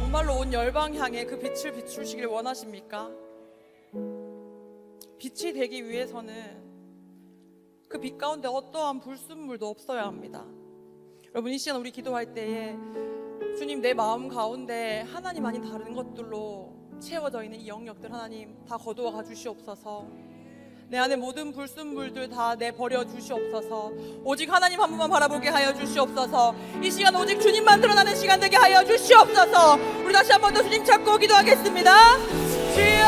정말로 온 열방 향해 그 빛을 비추시길 원하십니까? 빛이 되기 위해서는 그 빛 가운데 어떠한 불순물도 없어야 합니다. 여러분, 이 시간 우리 기도할 때에 주님, 내 마음 가운데 하나님 아닌 다른 것들로 채워져 있는 이 영역들 하나님 다 거두어 가 주시옵소서. 내 안에 모든 불순물들 다 내버려 주시옵소서. 오직 하나님 한 분만 바라보게 하여 주시옵소서. 이 시간 오직 주님만 드러나는 시간 되게 하여 주시옵소서. 우리 다시 한 번 더 주님 찾고 기도하겠습니다. 주여,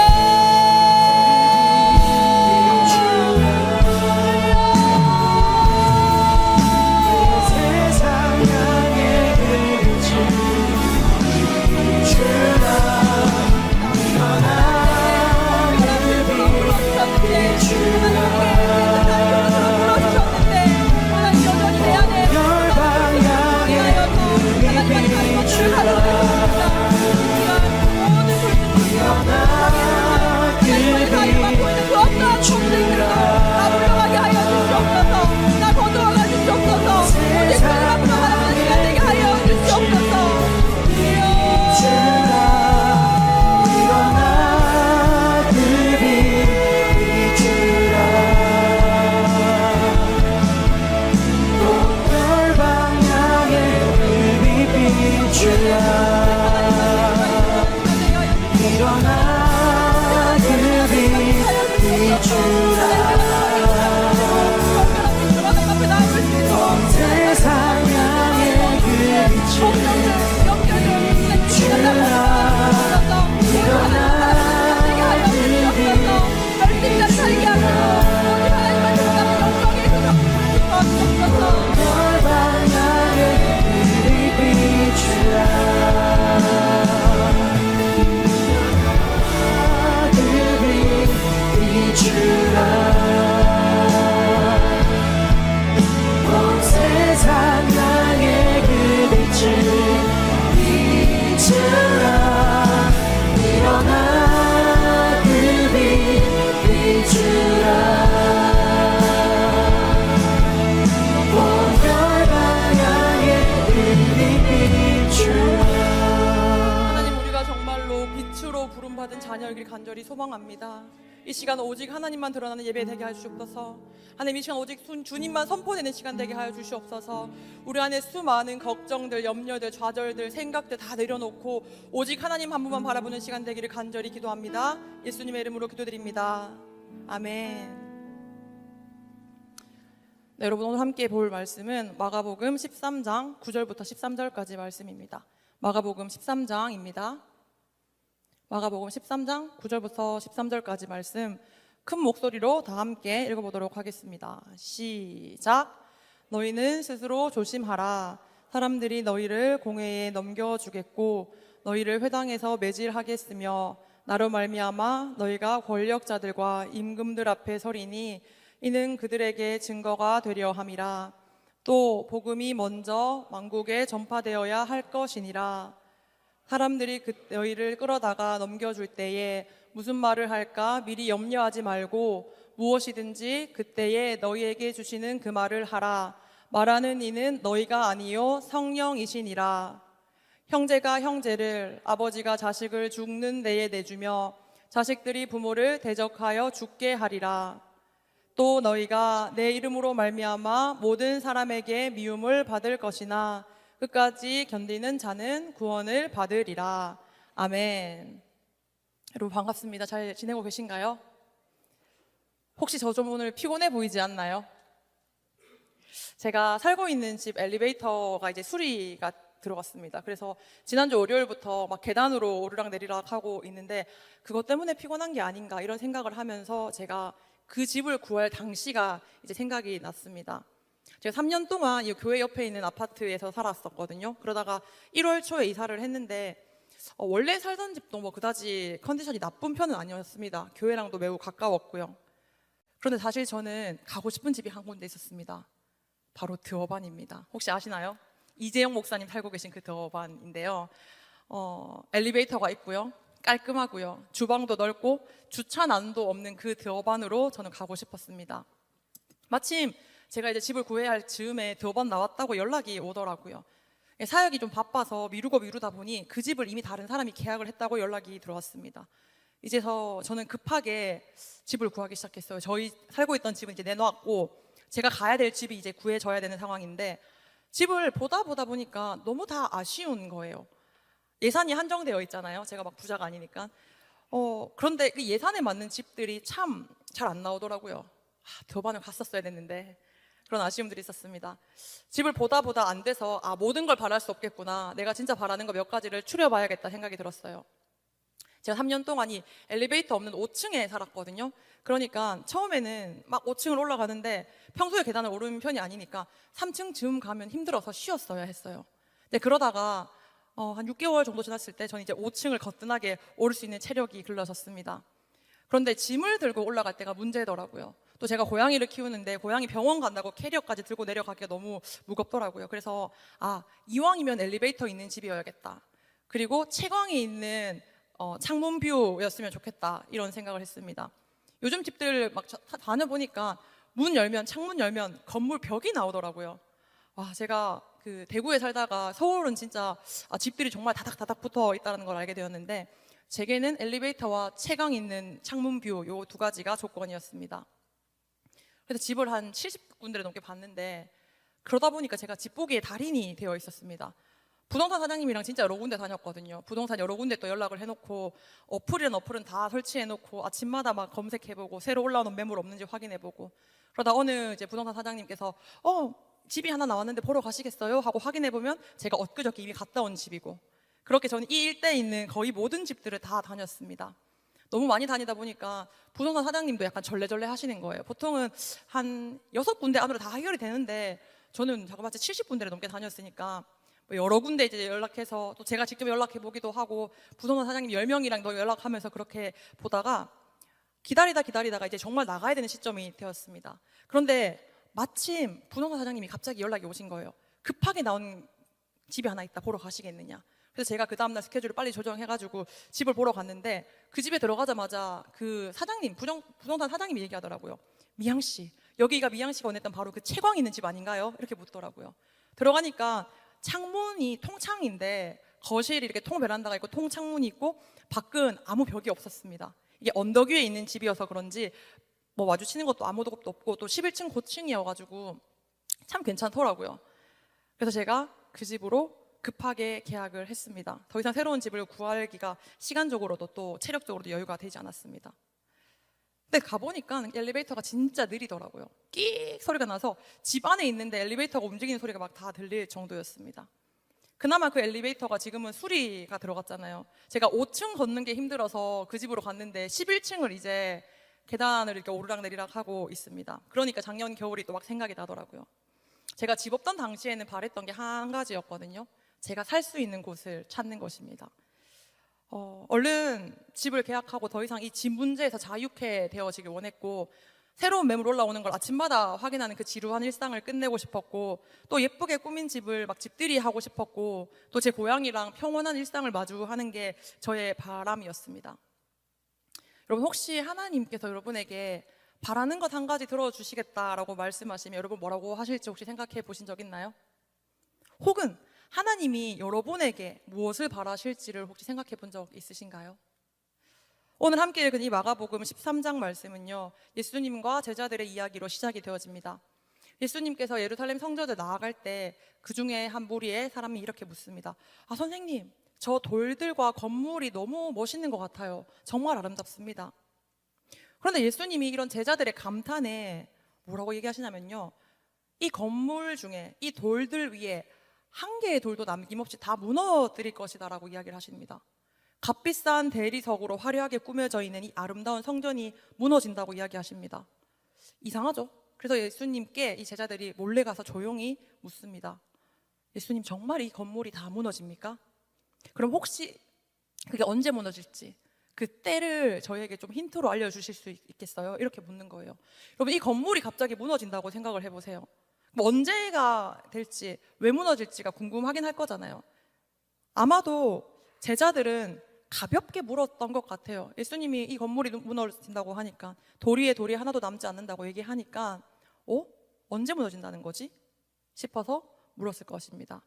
간절히 소망합니다. 이 시간 오직 하나님만 드러나는 예배 되게 하여 주시옵소서. 하나님, 이 시간 오직 주님만 선포되는 시간 되게 하여 주시옵소서. 우리 안에 수많은 걱정들, 염려들, 좌절들, 생각들 다 내려놓고 오직 하나님 한 분만 바라보는 시간 되기를 간절히 기도합니다. 예수님의 이름으로 기도드립니다. 아멘. 네, 여러분, 오늘 함께 볼 말씀은 마가복음 13장 9절부터 13절까지 말씀입니다. 마가복음 13장입니다. 마가복음 13장 9절부터 13절까지 말씀 큰 목소리로 다 함께 읽어보도록 하겠습니다. 시작. 너희는 스스로 조심하라. 사람들이 너희를 공회에 넘겨주겠고 너희를 회당에서 매질하겠으며 나로 말미암아 너희가 권력자들과 임금들 앞에 서리니 이는 그들에게 증거가 되려 함이라. 또 복음이 먼저 만국에 전파되어야 할 것이니라. 사람들이 너희를 끌어다가 넘겨줄 때에 무슨 말을 할까 미리 염려하지 말고 무엇이든지 그때에 너희에게 주시는 그 말을 하라. 말하는 이는 너희가 아니요 성령이시니라. 형제가 형제를, 아버지가 자식을 죽는 데에 내주며 자식들이 부모를 대적하여 죽게 하리라. 또 너희가 내 이름으로 말미암아 모든 사람에게 미움을 받을 것이나 끝까지 견디는 자는 구원을 받으리라. 아멘. 여러분 반갑습니다. 잘 지내고 계신가요? 혹시 저 좀 오늘 피곤해 보이지 않나요? 제가 살고 있는 집 엘리베이터가 이제 수리가 들어갔습니다. 그래서 지난주 월요일부터 막 계단으로 오르락내리락 하고 있는데 그것 때문에 피곤한 게 아닌가 이런 생각을 하면서 제가 그 집을 구할 당시가 이제 생각이 났습니다. 제가 3년 동안 이 교회 옆에 있는 아파트에서 살았었거든요. 그러다가 1월 초에 이사를 했는데 원래 살던 집도 뭐 그다지 컨디션이 나쁜 편은 아니었습니다. 교회랑도 매우 가까웠고요. 그런데 사실 저는 가고 싶은 집이 한 군데 있었습니다. 바로 드어반입니다. 혹시 아시나요? 이재영 목사님 살고 계신 그 드어반인데요. 엘리베이터가 있고요. 깔끔하고요. 주방도 넓고 주차난도 없는 그 드어반으로 저는 가고 싶었습니다. 마침 제가 이제 집을 구해야 할 즈음에 드어반 나왔다고 연락이 오더라고요. 사역이 좀 바빠서 미루고 미루다 보니 그 집을 이미 다른 사람이 계약을 했다고 연락이 들어왔습니다. 이제서 저는 급하게 집을 구하기 시작했어요. 저희 살고 있던 집은 이제 내놓았고 제가 가야 될 집이 이제 구해져야 되는 상황인데 집을 보다 보니까 너무 다 아쉬운 거예요. 예산이 한정되어 있잖아요. 제가 막 부자가 아니니까. 그런데 그 예산에 맞는 집들이 참 잘 안 나오더라고요. 교반을 갔었어야 됐는데 그런 아쉬움들이 있었습니다. 집을 보다 안 돼서 모든 걸 바랄 수 없겠구나. 내가 진짜 바라는 거 몇 가지를 추려봐야겠다 생각이 들었어요. 제가 3년 동안이 엘리베이터 없는 5층에 살았거든요. 그러니까 처음에는 막 5층을 올라가는데 평소에 계단을 오르는 편이 아니니까 3층쯤 가면 힘들어서 쉬었어야 했어요. 근데 그러다가 한 6개월 정도 지났을 때 저는 이제 5층을 거뜬하게 오를 수 있는 체력이 길러졌습니다. 그런데 짐을 들고 올라갈 때가 문제더라고요. 또 제가 고양이를 키우는데 고양이 병원 간다고 캐리어까지 들고 내려가기가 너무 무겁더라고요. 그래서 이왕이면 엘리베이터 있는 집이어야겠다. 그리고 채광이 있는 창문 뷰였으면 좋겠다 이런 생각을 했습니다. 요즘 집들 막 다녀보니까 문 열면 창문 열면 건물 벽이 나오더라고요. 제가 그 대구에 살다가 서울은 진짜 집들이 정말 다닥다닥 붙어 있다는 걸 알게 되었는데 제게는 엘리베이터와 채광 있는 창문 뷰 요 두 가지가 조건이었습니다. 그래서 집을 한 70군데를 넘게 봤는데 그러다 보니까 제가 집 보기에 달인이 되어 있었습니다. 부동산 사장님이랑 진짜 여러 군데 다녔거든요. 부동산 여러 군데 또 연락을 해놓고 어플은 다 설치해놓고 아침마다 막 검색해보고 새로 올라오는 매물 없는지 확인해보고 그러다 어느 이제 부동산 사장님께서 집이 하나 나왔는데 보러 가시겠어요? 하고 확인해보면 제가 엊그저께 이미 갔다 온 집이고 그렇게 저는 이 일대에 있는 거의 모든 집들을 다 다녔습니다. 너무 많이 다니다 보니까 부동산 사장님도 약간 절레절레 하시는 거예요. 보통은 한 6군데 안으로 다 해결이 되는데 저는 자그마치 70군데를 넘게 다녔으니까 여러 군데 이제 연락해서 또 제가 직접 연락해 보기도 하고 부동산 사장님 10명이랑 더 연락하면서 그렇게 보다가 기다리다가 이제 정말 나가야 되는 시점이 되었습니다. 그런데 마침 부동산 사장님이 갑자기 연락이 오신 거예요. 급하게 나온 집이 하나 있다. 보러 가시겠느냐. 그래서 제가 그 다음날 스케줄을 빨리 조정해가지고 집을 보러 갔는데 그 집에 들어가자마자 그 사장님, 부동산 사장님이 얘기하더라고요. 미양 씨, 여기가 미양 씨가 원했던 바로 그 채광 있는 집 아닌가요? 이렇게 묻더라고요. 들어가니까 창문이 통창인데 거실이 이렇게 통 베란다가 있고 통창문이 있고 밖은 아무 벽이 없었습니다. 이게 언덕 위에 있는 집이어서 그런지 뭐 마주치는 것도 아무도 없고 또 11층 고층이어가지고 참 괜찮더라고요. 그래서 제가 그 집으로 급하게 계약을 했습니다. 더 이상 새로운 집을 구하기가 시간적으로도 또 체력적으로도 여유가 되지 않았습니다. 근데 가보니까 엘리베이터가 진짜 느리더라고요. 끼익 소리가 나서 집 안에 있는데 엘리베이터가 움직이는 소리가 막 다 들릴 정도였습니다. 그나마 그 엘리베이터가 지금은 수리가 들어갔잖아요. 제가 5층 걷는 게 힘들어서 그 집으로 갔는데 11층을 이제 계단을 이렇게 오르락내리락 하고 있습니다. 그러니까 작년 겨울이 또 막 생각이 나더라고요. 제가 집 없던 당시에는 바랬던 게 한 가지였거든요. 제가 살 수 있는 곳을 찾는 것입니다. 얼른 집을 계약하고 더 이상 이 집 문제에서 자유케 되어지길 원했고 새로운 매물 올라오는 걸 아침마다 확인하는 그 지루한 일상을 끝내고 싶었고 또 예쁘게 꾸민 집을 막 집들이 하고 싶었고 또 제 고양이랑 평온한 일상을 마주하는 게 저의 바람이었습니다. 여러분 혹시 하나님께서 여러분에게 바라는 것 한 가지 들어주시겠다라고 말씀하시면 여러분 뭐라고 하실지 혹시 생각해 보신 적 있나요? 혹은 하나님이 여러분에게 무엇을 바라실지를 혹시 생각해 본 적 있으신가요? 오늘 함께 읽은 이 마가복음 13장 말씀은요 예수님과 제자들의 이야기로 시작이 되어집니다. 예수님께서 예루살렘 성전에 나아갈 때 그 중에 한 무리의 사람이 이렇게 묻습니다. 선생님, 저 돌들과 건물이 너무 멋있는 것 같아요. 정말 아름답습니다. 그런데 예수님이 이런 제자들의 감탄에 뭐라고 얘기하시냐면요 이 건물 중에 이 돌들 위에 한 개의 돌도 남김없이 다 무너뜨릴 것이다 라고 이야기를 하십니다. 값비싼 대리석으로 화려하게 꾸며져 있는 이 아름다운 성전이 무너진다고 이야기하십니다. 이상하죠? 그래서 예수님께 이 제자들이 몰래 가서 조용히 묻습니다. 예수님, 정말 이 건물이 다 무너집니까? 그럼 혹시 그게 언제 무너질지 그 때를 저희에게 좀 힌트로 알려주실 수 있겠어요? 이렇게 묻는 거예요. 여러분 이 건물이 갑자기 무너진다고 생각을 해보세요. 뭐 언제가 될지 왜 무너질지가 궁금하긴 할 거잖아요. 아마도 제자들은 가볍게 물었던 것 같아요. 예수님이 이 건물이 무너진다고 하니까 돌 위에 돌이 하나도 남지 않는다고 얘기하니까 언제 무너진다는 거지? 싶어서 물었을 것입니다.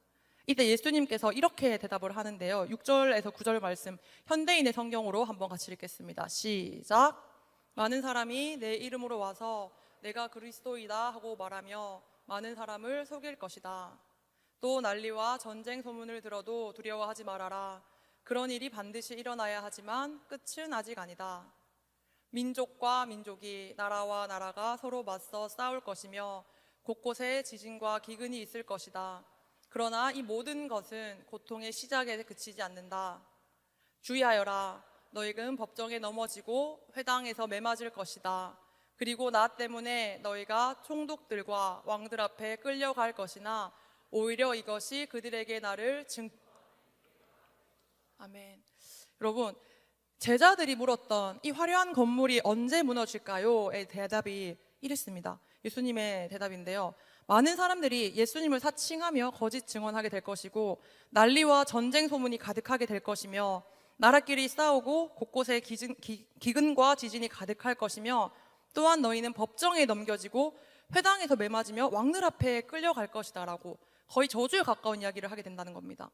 이때 예수님께서 이렇게 대답을 하는데요. 6절에서 9절 말씀 현대인의 성경으로 한번 같이 읽겠습니다. 시작. 많은 사람이 내 이름으로 와서 내가 그리스도이다 하고 말하며 많은 사람을 속일 것이다. 또 난리와 전쟁 소문을 들어도 두려워하지 말아라. 그런 일이 반드시 일어나야 하지만 끝은 아직 아니다. 민족과 민족이, 나라와 나라가 서로 맞서 싸울 것이며 곳곳에 지진과 기근이 있을 것이다. 그러나 이 모든 것은 고통의 시작에 그치지 않는다. 주의하여라. 너희는 법정에 넘어지고 회당에서 매맞을 것이다. 그리고 나 때문에 너희가 총독들과 왕들 앞에 끌려갈 것이나 오히려 이것이 그들에게 나를 아멘. 여러분, 제자들이 물었던 이 화려한 건물이 언제 무너질까요?의 대답이 이랬습니다. 예수님의 대답인데요. 많은 사람들이 예수님을 사칭하며 거짓 증언하게 될 것이고 난리와 전쟁 소문이 가득하게 될 것이며 나라끼리 싸우고 곳곳에 기근과 지진이 가득할 것이며 또한 너희는 법정에 넘겨지고 회당에서 매맞으며 왕들 앞에 끌려갈 것이다 라고 거의 저주에 가까운 이야기를 하게 된다는 겁니다.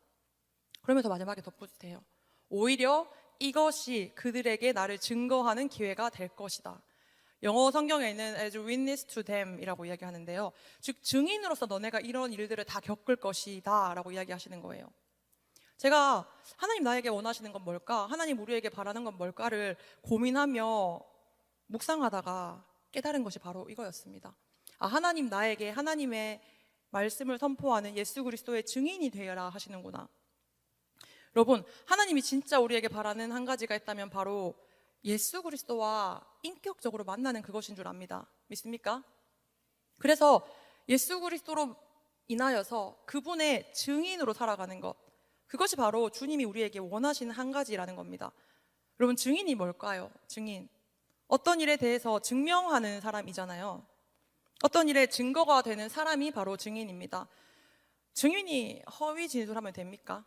그러면서 마지막에 덧붙이세요. 오히려 이것이 그들에게 나를 증거하는 기회가 될 것이다. 영어 성경에는 as witness to them 이라고 이야기하는데요. 즉 증인으로서 너네가 이런 일들을 다 겪을 것이다 라고 이야기하시는 거예요. 제가 하나님 나에게 원하시는 건 뭘까? 하나님 우리에게 바라는 건 뭘까를 고민하며 묵상하다가 깨달은 것이 바로 이거였습니다. 하나님 나에게 하나님의 말씀을 선포하는 예수 그리스도의 증인이 되어라 하시는구나. 여러분, 하나님이 진짜 우리에게 바라는 한 가지가 있다면 바로 예수 그리스도와 인격적으로 만나는 그것인 줄 압니다. 믿습니까? 그래서 예수 그리스도로 인하여서 그분의 증인으로 살아가는 것, 그것이 바로 주님이 우리에게 원하시는 한 가지라는 겁니다. 여러분, 증인이 뭘까요? 증인, 어떤 일에 대해서 증명하는 사람이잖아요. 어떤 일에 증거가 되는 사람이 바로 증인입니다. 증인이 허위 진술하면 됩니까?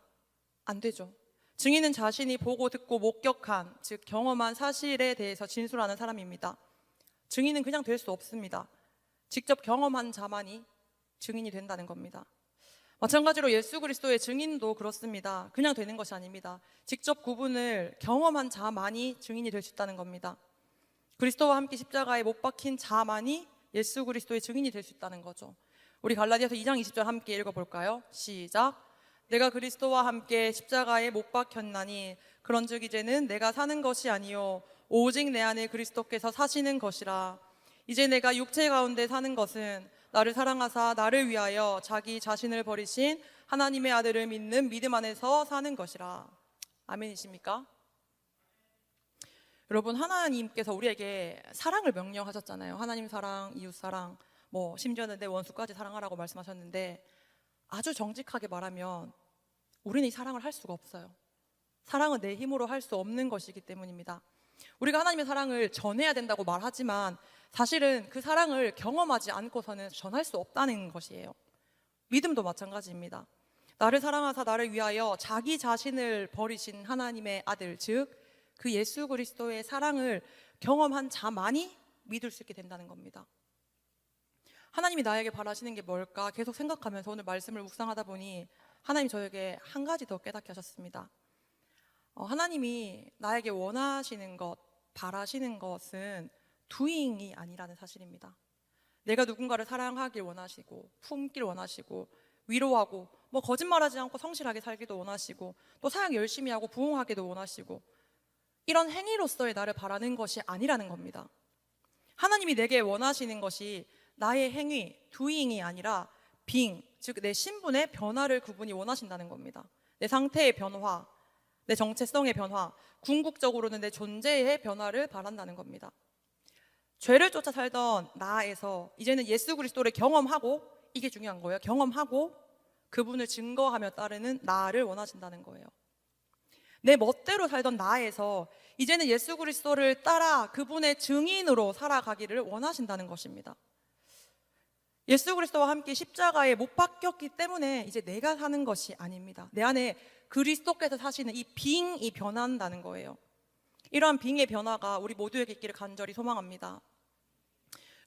안 되죠. 증인은 자신이 보고 듣고 목격한, 즉 경험한 사실에 대해서 진술하는 사람입니다. 증인은 그냥 될 수 없습니다. 직접 경험한 자만이 증인이 된다는 겁니다. 마찬가지로 예수 그리스도의 증인도 그렇습니다. 그냥 되는 것이 아닙니다. 직접 그분을 경험한 자만이 증인이 될 수 있다는 겁니다. 그리스도와 함께 십자가에 못 박힌 자만이 예수 그리스도의 증인이 될 수 있다는 거죠. 우리 갈라디아서 2장 20절 함께 읽어볼까요? 시작. 내가 그리스도와 함께 십자가에 못 박혔나니 그런즉 이제는 내가 사는 것이 아니요 오직 내 안에 그리스도께서 사시는 것이라. 이제 내가 육체 가운데 사는 것은 나를 사랑하사 나를 위하여 자기 자신을 버리신 하나님의 아들을 믿는 믿음 안에서 사는 것이라. 아멘이십니까? 여러분, 하나님께서 우리에게 사랑을 명령하셨잖아요. 하나님 사랑, 이웃 사랑, 심지어는 내 원수까지 사랑하라고 말씀하셨는데, 아주 정직하게 말하면 우리는 이 사랑을 할 수가 없어요. 사랑은 내 힘으로 할 수 없는 것이기 때문입니다. 우리가 하나님의 사랑을 전해야 된다고 말하지만 사실은 그 사랑을 경험하지 않고서는 전할 수 없다는 것이에요. 믿음도 마찬가지입니다. 나를 사랑하사 나를 위하여 자기 자신을 버리신 하나님의 아들, 즉 그 예수 그리스도의 사랑을 경험한 자만이 믿을 수 있게 된다는 겁니다. 하나님이 나에게 바라시는 게 뭘까 계속 생각하면서 오늘 말씀을 묵상하다 보니 하나님 저에게 한 가지 더 깨닫게 하셨습니다. 하나님이 나에게 원하시는 것, 바라시는 것은 doing이 아니라는 사실입니다. 내가 누군가를 사랑하길 원하시고 품길 원하시고 위로하고 거짓말하지 않고 성실하게 살기도 원하시고 또 사역 열심히 하고 부흥하기도 원하시고 이런 행위로서의 나를 바라는 것이 아니라는 겁니다. 하나님이 내게 원하시는 것이 나의 행위, doing이 아니라 being, 즉 내 신분의 변화를 그분이 원하신다는 겁니다. 내 상태의 변화, 내 정체성의 변화, 궁극적으로는 내 존재의 변화를 바란다는 겁니다. 죄를 쫓아 살던 나에서 이제는 예수 그리스도를 경험하고, 이게 중요한 거예요. 경험하고 그분을 증거하며 따르는 나를 원하신다는 거예요. 내 멋대로 살던 나에서 이제는 예수 그리스도를 따라 그분의 증인으로 살아가기를 원하신다는 것입니다. 예수 그리스도와 함께 십자가에 못 박혔기 때문에 이제 내가 사는 것이 아닙니다. 내 안에 그리스도께서 사시는 이 빙이 변한다는 거예요. 이러한 빙의 변화가 우리 모두에게 있기를 간절히 소망합니다.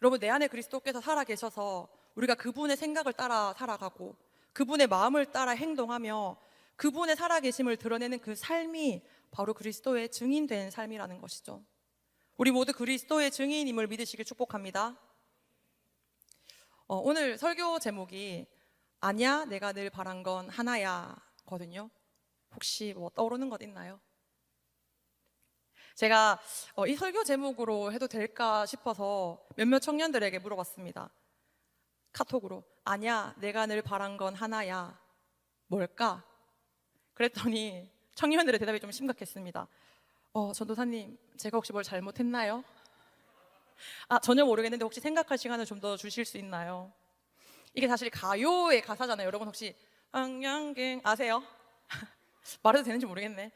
여러분, 내 안에 그리스도께서 살아계셔서 우리가 그분의 생각을 따라 살아가고 그분의 마음을 따라 행동하며 그분의 살아계심을 드러내는 그 삶이 바로 그리스도의 증인된 삶이라는 것이죠. 우리 모두 그리스도의 증인임을 믿으시길 축복합니다. 오늘 설교 제목이 아니야 내가 늘 바란 건 하나야 거든요. 혹시 뭐 떠오르는 것 있나요? 제가 이 설교 제목으로 해도 될까 싶어서 몇몇 청년들에게 물어봤습니다. 카톡으로 아니야 내가 늘 바란 건 하나야 뭘까? 그랬더니 청년들의 대답이 좀 심각했습니다. 전도사님 제가 혹시 뭘 잘못했나요? 전혀 모르겠는데 혹시 생각할 시간을 좀 더 주실 수 있나요? 이게 사실 가요의 가사잖아요. 여러분 혹시 안녕갱 아세요? 말해도 되는지 모르겠네.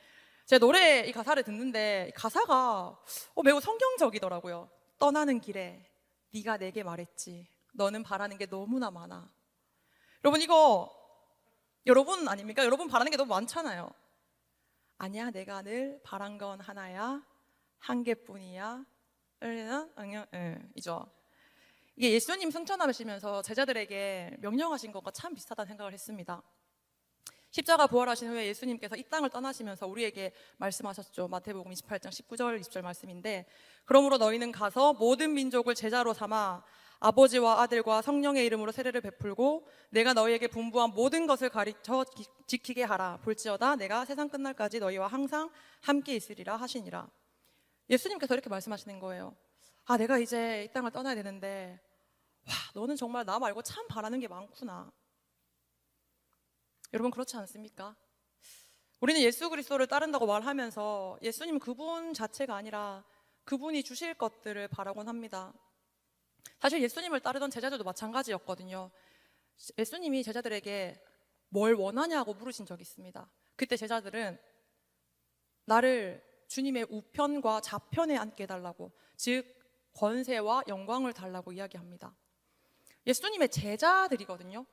제가 노래 이 가사를 듣는데 가사가 매우 성경적이더라고요. 떠나는 길에 네가 내게 말했지 너는 바라는 게 너무나 많아. 여러분 이거 여러분 아닙니까? 여러분 바라는 게 너무 많잖아요. 아니야 내가 늘 바란 건 하나야 한 개뿐이야 이죠. 이게 예수님 승천하시면서 제자들에게 명령하신 것과 참 비슷하다는 생각을 했습니다. 십자가 부활하신 후에 예수님께서 이 땅을 떠나시면서 우리에게 말씀하셨죠. 마태복음 28장 19절 20절 말씀인데 그러므로 너희는 가서 모든 민족을 제자로 삼아 아버지와 아들과 성령의 이름으로 세례를 베풀고 내가 너희에게 분부한 모든 것을 가르쳐 지키게 하라. 볼지어다 내가 세상 끝날까지 너희와 항상 함께 있으리라 하시니라. 예수님께서 이렇게 말씀하시는 거예요. 내가 이제 이 땅을 떠나야 되는데 너는 정말 나 말고 참 바라는 게 많구나. 여러분 그렇지 않습니까? 우리는 예수 그리스도를 따른다고 말하면서 예수님 그분 자체가 아니라 그분이 주실 것들을 바라곤 합니다. 사실 예수님을 따르던 제자들도 마찬가지였거든요. 예수님이 제자들에게 뭘 원하냐고 물으신 적이 있습니다. 그때 제자들은 나를 주님의 우편과 좌편에 앉게 해달라고, 즉 권세와 영광을 달라고 이야기합니다. 예수님의 제자들이거든요.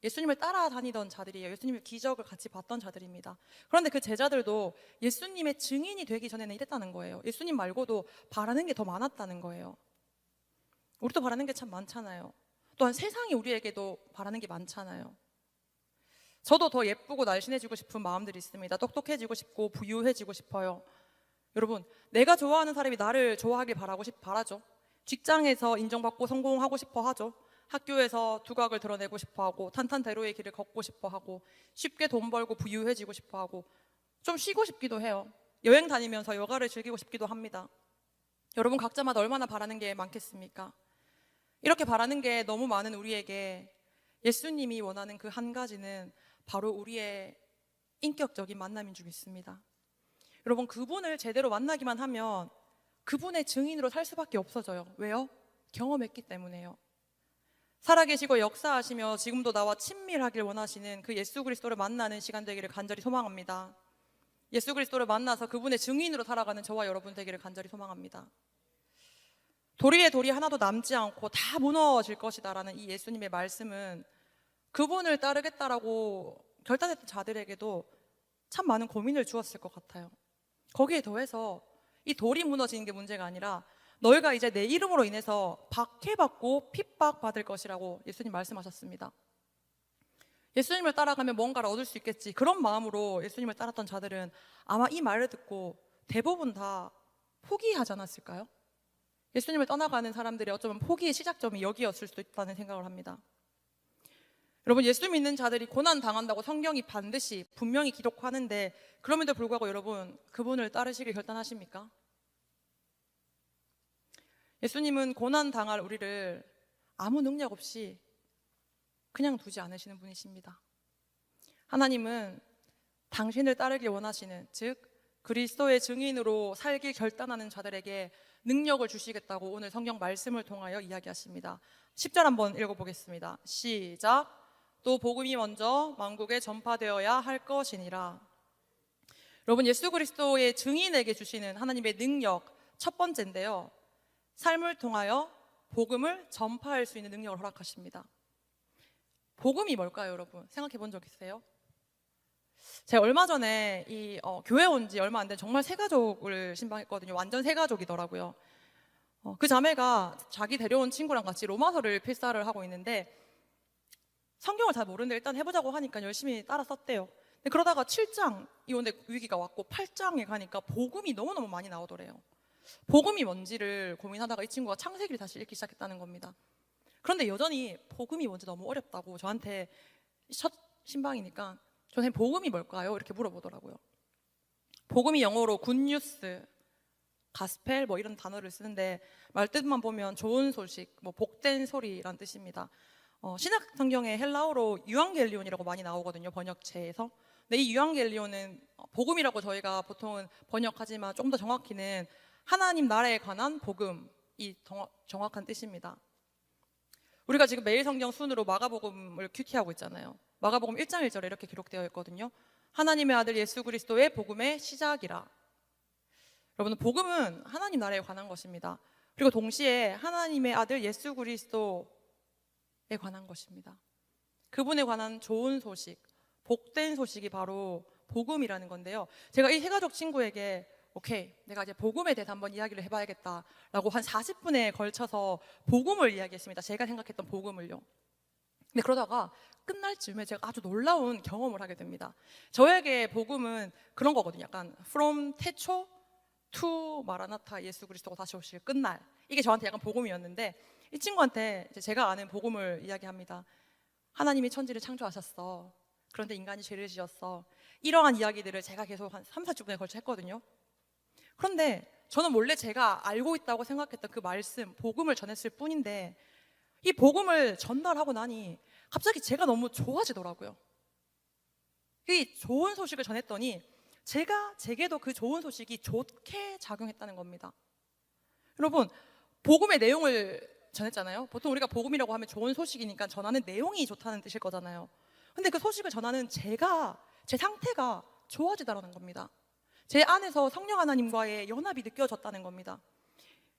예수님을 따라다니던 자들이에요. 예수님의 기적을 같이 봤던 자들입니다. 그런데 그 제자들도 예수님의 증인이 되기 전에는 이랬다는 거예요. 예수님 말고도 바라는 게 더 많았다는 거예요. 우리도 바라는 게 참 많잖아요. 또한 세상이 우리에게도 바라는 게 많잖아요. 저도 더 예쁘고 날씬해지고 싶은 마음들이 있습니다. 똑똑해지고 싶고 부유해지고 싶어요. 여러분, 내가 좋아하는 사람이 나를 좋아하길 바라죠. 직장에서 인정받고 성공하고 싶어 하죠. 학교에서 두각을 드러내고 싶어 하고 탄탄대로의 길을 걷고 싶어 하고 쉽게 돈 벌고 부유해지고 싶어 하고 좀 쉬고 싶기도 해요. 여행 다니면서 여가를 즐기고 싶기도 합니다. 여러분 각자마다 얼마나 바라는 게 많겠습니까? 이렇게 바라는 게 너무 많은 우리에게 예수님이 원하는 그 한 가지는 바로 우리의 인격적인 만남인 줄 믿습니다. 여러분 그분을 제대로 만나기만 하면 그분의 증인으로 살 수밖에 없어져요. 왜요? 경험했기 때문에요. 살아계시고 역사하시며 지금도 나와 친밀하길 원하시는 그 예수 그리스도를 만나는 시간 되기를 간절히 소망합니다. 예수 그리스도를 만나서 그분의 증인으로 살아가는 저와 여러분 되기를 간절히 소망합니다. 도리에 돌이 하나도 남지 않고 다 무너질 것이다 라는 이 예수님의 말씀은 그분을 따르겠다라고 결단했던 자들에게도 참 많은 고민을 주었을 것 같아요. 거기에 더해서 이 돌이 무너지는 게 문제가 아니라 너희가 이제 내 이름으로 인해서 박해받고 핍박받을 것이라고 예수님 말씀하셨습니다. 예수님을 따라가면 뭔가를 얻을 수 있겠지, 그런 마음으로 예수님을 따랐던 자들은 아마 이 말을 듣고 대부분 다 포기하지 않았을까요? 예수님을 떠나가는 사람들이 어쩌면 포기의 시작점이 여기였을 수도 있다는 생각을 합니다. 여러분 예수 믿는 자들이 고난 당한다고 성경이 반드시 분명히 기록하는데 그럼에도 불구하고 여러분 그분을 따르시길 결단하십니까? 예수님은 고난 당할 우리를 아무 능력 없이 그냥 두지 않으시는 분이십니다. 하나님은 당신을 따르길 원하시는, 즉 그리스도의 증인으로 살길 결단하는 자들에게 능력을 주시겠다고 오늘 성경 말씀을 통하여 이야기하십니다. 10절 한번 읽어보겠습니다. 시작. 또 복음이 먼저 만국에 전파되어야 할 것이니라. 여러분 예수 그리스도의 증인에게 주시는 하나님의 능력 첫 번째인데요, 삶을 통하여 복음을 전파할 수 있는 능력을 허락하십니다. 복음이 뭘까요, 여러분? 생각해 본 적 있어요? 제가 얼마 전에 교회 온 지 얼마 안 된 정말 새 가족을 신방했거든요. 완전 새 가족이더라고요. 그 자매가 자기 데려온 친구랑 같이 로마서를 필사를 하고 있는데 성경을 잘 모르는데 일단 해보자고 하니까 열심히 따라 썼대요. 근데 그러다가 7장 이혼의 위기가 왔고 8장에 가니까 복음이 너무너무 많이 나오더래요. 복음이 뭔지를 고민하다가 이 친구가 창세기를 다시 읽기 시작했다는 겁니다. 그런데 여전히 복음이 뭔지 너무 어렵다고 저한테 첫 신방이니까 선생님 복음이 뭘까요? 이렇게 물어보더라고요. 복음이 영어로 굿뉴스, 가스펠 뭐 이런 단어를 쓰는데 말뜻만 보면 좋은 소식, 뭐 복된 소리란 뜻입니다. 신약 성경에 헬라어로 유앙겔리온이라고 많이 나오거든요, 번역체에서. 근데 이 유앙겔리온은 복음이라고 저희가 보통은 번역하지만 조금 더 정확히는 하나님 나라에 관한 복음이 정확한 뜻입니다. 우리가 지금 매일 성경 순으로 마가복음을 큐티하고 있잖아요. 마가복음 1장 1절에 이렇게 기록되어 있거든요. 하나님의 아들 예수 그리스도의 복음의 시작이라. 여러분, 복음은 하나님 나라에 관한 것입니다. 그리고 동시에 하나님의 아들 예수 그리스도에 관한 것입니다. 그분에 관한 좋은 소식, 복된 소식이 바로 복음이라는 건데요. 제가 이 해가족 친구에게 오케이, 내가 이제 복음에 대해서 한번 이야기를 해봐야겠다라고 한 40분에 걸쳐서 복음을 이야기했습니다. 제가 생각했던 복음을요. 근데 그러다가 끝날 즈음에 제가 아주 놀라운 경험을 하게 됩니다. 저에게 복음은 그런 거거든요. 약간 from 태초 to 마라나타 예수 그리스도가 다시 오실 끝날, 이게 저한테 약간 복음이었는데 이 친구한테 이제 제가 아는 복음을 이야기합니다. 하나님이 천지를 창조하셨어. 그런데 인간이 죄를 지었어. 이러한 이야기들을 제가 계속 한 3, 40분에 걸쳐 했거든요. 그런데 저는 원래 제가 알고 있다고 생각했던 그 말씀, 복음을 전했을 뿐인데 이 복음을 전달하고 나니 갑자기 제가 너무 좋아지더라고요. 이 좋은 소식을 전했더니 제게도 그 좋은 소식이 좋게 작용했다는 겁니다. 여러분, 복음의 내용을 전했잖아요. 보통 우리가 복음이라고 하면 좋은 소식이니까 전하는 내용이 좋다는 뜻일 거잖아요. 근데 그 소식을 전하는 제 상태가 좋아지더라는 겁니다. 제 안에서 성령 하나님과의 연합이 느껴졌다는 겁니다.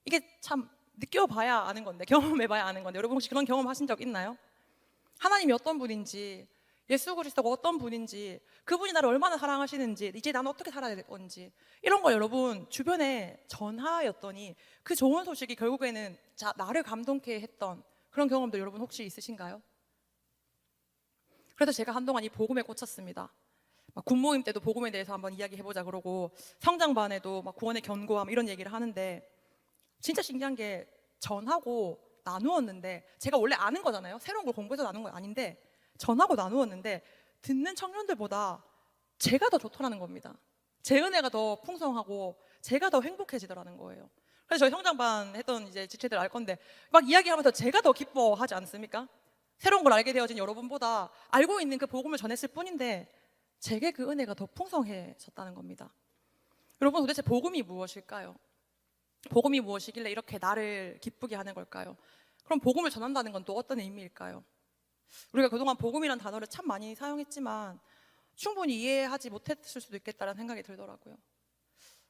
이게 참 느껴봐야 아는 건데, 경험해봐야 아는 건데, 여러분 혹시 그런 경험 하신 적 있나요? 하나님이 어떤 분인지, 예수 그리스도가 어떤 분인지, 그분이 나를 얼마나 사랑하시는지, 이제 나는 어떻게 살아야 될 건지, 이런 걸 여러분 주변에 전하였더니 그 좋은 소식이 결국에는 나를 감동케 했던 그런 경험도 여러분 혹시 있으신가요? 그래서 제가 한동안 이 복음에 꽂혔습니다. 군모임 때도 복음에 대해서 한번 이야기해보자 그러고, 성장반에도 구원의 견고함 이런 얘기를 하는데, 진짜 신기한 게 전하고 나누었는데, 제가 원래 아는 거잖아요. 새로운 걸 공부해서 나눈 건 아닌데 전하고 나누었는데 듣는 청년들보다 제가 더 좋더라는 겁니다. 제 은혜가 더 풍성하고 제가 더 행복해지더라는 거예요. 그래서 저희 성장반 했던 이제 지체들 알 건데 막 이야기하면서 제가 더 기뻐하지 않습니까? 새로운 걸 알게 되어진 여러분보다 알고 있는 그 복음을 전했을 뿐인데 제게 그 은혜가 더 풍성해졌다는 겁니다. 여러분, 도대체 복음이 무엇일까요? 복음이 무엇이길래 이렇게 나를 기쁘게 하는 걸까요? 그럼 복음을 전한다는 건 또 어떤 의미일까요? 우리가 그동안 복음이라는 단어를 참 많이 사용했지만 충분히 이해하지 못했을 수도 있겠다는 생각이 들더라고요.